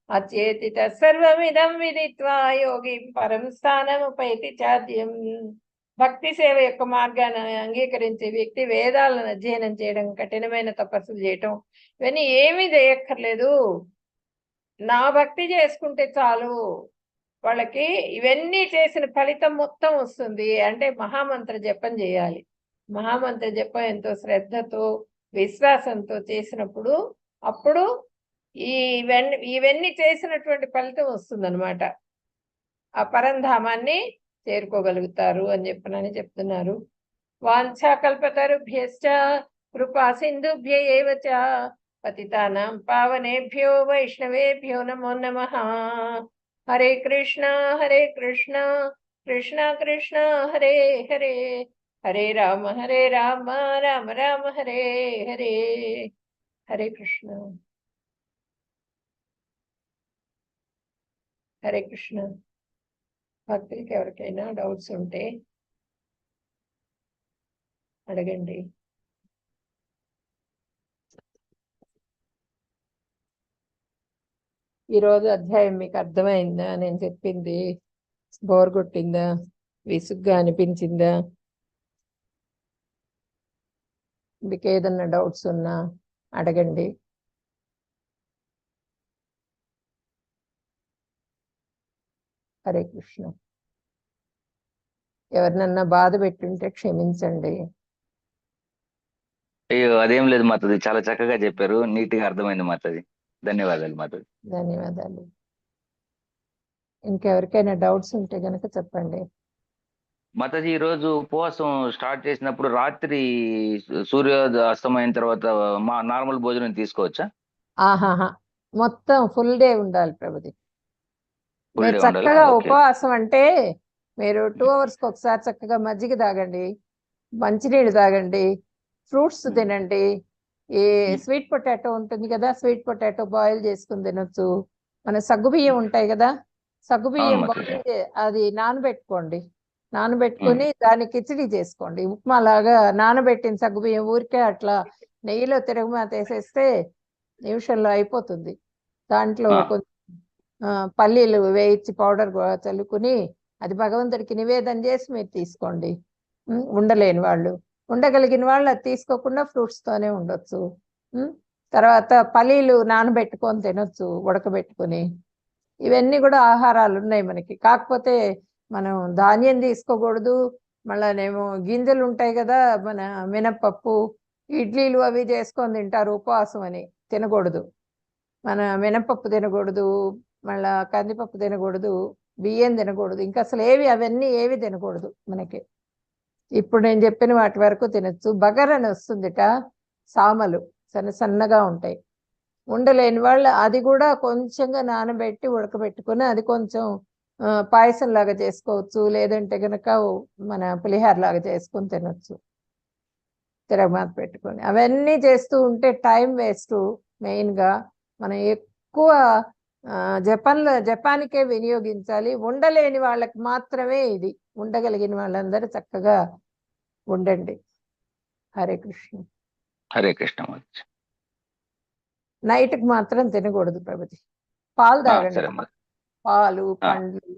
Speaker 1: అచేతి తత్సర్వమిదం విదిత్వా యోగి పరం స్థానముపైతి చాద్యం. భక్తి సేవ యొక్క మార్గాన్ని అంగీకరించే వ్యక్తి వేదాలను అధ్యయనం చేయడం, కఠినమైన తపస్సులు చేయటం ఇవన్నీ ఏమీ చేయక్కర్లేదు, నా భక్తి చేసుకుంటే చాలు, వాళ్ళకి ఇవన్నీ చేసిన ఫలితం మొత్తం వస్తుంది. అంటే మహామంత్ర జపం చేయాలి. మహామంత్ర జపం ఎంతో శ్రద్ధతో విశ్వాసంతో చేసినప్పుడు అప్పుడు ఇవన్నీ చేసినటువంటి ఫలితం వస్తుందన్నమాట. ఆ పరంధామాన్ని చేరుకోగలుగుతారు అని చెప్పనని చెప్తున్నారు. వాంఛాకల్పతరుభ్యశ్చ కృపా సింధుభ్య ఏవ చ పతితానాం పావనేభ్యో వైష్ణవేభ్యో నమో నమః. హరే కృష్ణ కృష్ణ కృష్ణ హరే హరే, హరే రామ రామ రామ హరే హరే. హరే కృష్ణ. హరే కృష్ణ. భక్తులకి ఎవరికైనా డౌట్స్ ఉంటే అడగండి. ఈరోజు అధ్యాయం మీకు అర్థమైందా? నేను చెప్పింది బోర్ కొట్టిందా, విసుగ్గా అనిపించిందా? మీకు ఏదన్నా డౌట్స్ ఉన్నా అడగండి. హరే కృష్ణ. ఎవరినన్నా బాధ పెట్టుంటే క్షమించండి.
Speaker 2: అయ్యో అదేం లేదు మాతది, చాలా చక్కగా చెప్పారు, నీట్ గా అర్థమైంది మాతది. ధన్యవాదాలు మాతది.
Speaker 1: ధన్యవాదాలు. ఇంకెవరికైనా డౌట్స్ ఉంటే గనక చెప్పండి.
Speaker 2: మాతాజీ, ఈ రోజు ఉపవాసం స్టార్ట్ చేసినప్పుడు రాత్రి సూర్యోదయ అస్తమైన తర్వాత మా నార్మల్ భోజనం తీసుకోవచ్చా?
Speaker 1: ఆహాహా, మొత్తం ఫుల్ డే ఉండాలి ప్రభుది. మీరు
Speaker 2: ఉండాలా?
Speaker 1: చక్కగా
Speaker 2: ఓకే.
Speaker 1: ఉపవాసం అంటే మీరు 2 hours ఒకసారి చక్కగా మజ్జిగ తాగండి, మంచినీళ్ళు తాగండి, ఫ్రూట్స్ తినండి. ఈ స్వీట్ పొటాటో ఉంటుంది కదా, స్వీట్ పొటాటో బాయిల్ చేసుకుని తినొచ్చు. మన సగ్గుబియ్యం ఉంటాయి కదా, సగ్గుబియ్యం బాయిల్ అది నానబెట్టుకోండి. నానబెట్టుకుని దాన్ని కిచిడి చేసుకోండి. ఉప్మా లాగా నానబెట్టిన సగ్గుబియ్యం ఊరికే అట్లా నెయ్యిలో తిరగమాత వేసేస్తే నిమిషంలో అయిపోతుంది. దాంట్లో కొంచెం పల్లీలు వేయించి పౌడర్ చల్లుకుని అది భగవంతుడికి నివేదన చేసి మీరు తీసుకోండి. ఉండలేని వాళ్ళు, ఉండగలిగిన వాళ్ళు అది తీసుకోకుండా ఫ్రూట్స్ తోనే ఉండొచ్చు. తర్వాత పల్లీలు నానబెట్టుకొని తినొచ్చు ఉడకబెట్టుకుని. ఇవన్నీ కూడా ఆహారాలు ఉన్నాయి మనకి. కాకపోతే మనం ధాన్యం తీసుకోకూడదు. మళ్ళానేమో గింజలు ఉంటాయి కదా, మన మినప్పప్పు, ఇడ్లీలు అవి చేసుకొని తింటారు ఉపవాసం అని, తినకూడదు. మన మినపప్పు తినకూడదు, మళ్ళా కందిపప్పు తినకూడదు, బియ్యం తినకూడదు, ఇంకా అసలు అవన్నీ ఏవి తినకూడదు మనకి. ఇప్పుడు నేను చెప్పిన వాటి వరకు తినచ్చు. బగర్ అని వస్తుందిట, సామలు సన్నగా ఉంటాయి. ఉండలేని వాళ్ళు అది కూడా కొంచెంగా నానబెట్టి ఉడకబెట్టుకుని అది కొంచెం పాయసం లాగా చేసుకోవచ్చు, లేదంటే కనుక మన పులిహార లాగా చేసుకుని తినొచ్చు తిరగమాత పెట్టుకొని. అవన్నీ చేస్తూ ఉంటే టైం వేస్ట్. మెయిన్గా మనం ఎక్కువ జపానికే వినియోగించాలి. ఉండలేని వాళ్ళకి మాత్రమే ఇది. ఉండగలిగిన వాళ్ళందరూ చక్కగా ఉండండి. హరే కృష్ణ.
Speaker 2: హరే కృష్ణ.
Speaker 1: నైట్కి మాత్రం తినకూడదు ప్రభుజీ. పాలు తాగండి, పాలు, పండ్లు,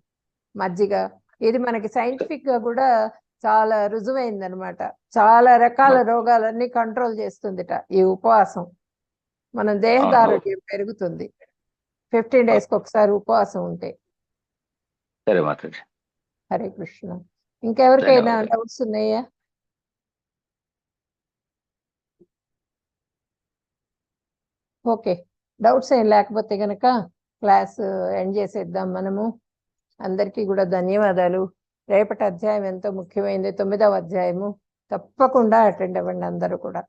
Speaker 1: మజ్జిగ. ఇది మనకి సైంటిఫిక్ గా కూడా చాలా రుజువైందనమాట. చాలా రకాల రోగాలన్నీ కంట్రోల్ చేస్తుందిట ఈ ఉపవాసం. మనం దేహదారోగ్యం పెరుగుతుంది 15 days ఒకసారి ఉపవాసం ఉంటే. హరే కృష్ణ. ఇంకెవరికైనా డౌట్స్ ఉన్నాయా? ఓకే, డౌట్స్ ఏం లేకపోతే కనుక క్లాస్ ఎండ్ చేసేద్దాం మనము. అందరికీ కూడా ధన్యవాదాలు. రేపటి అధ్యాయం ఎంతో ముఖ్యమైనది, 9వ అధ్యాయము. తప్పకుండా అటెండ్ అవ్వండి అందరూ కూడా.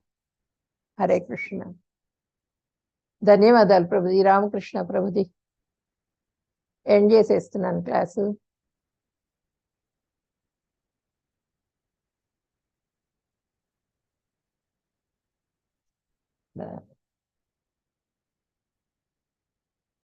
Speaker 1: హరే కృష్ణ. ధన్యవాదాలు ప్రభుజీ. రామకృష్ణ ప్రభుజీ. ఎండ్ చేసేస్తున్నాను క్లాసు.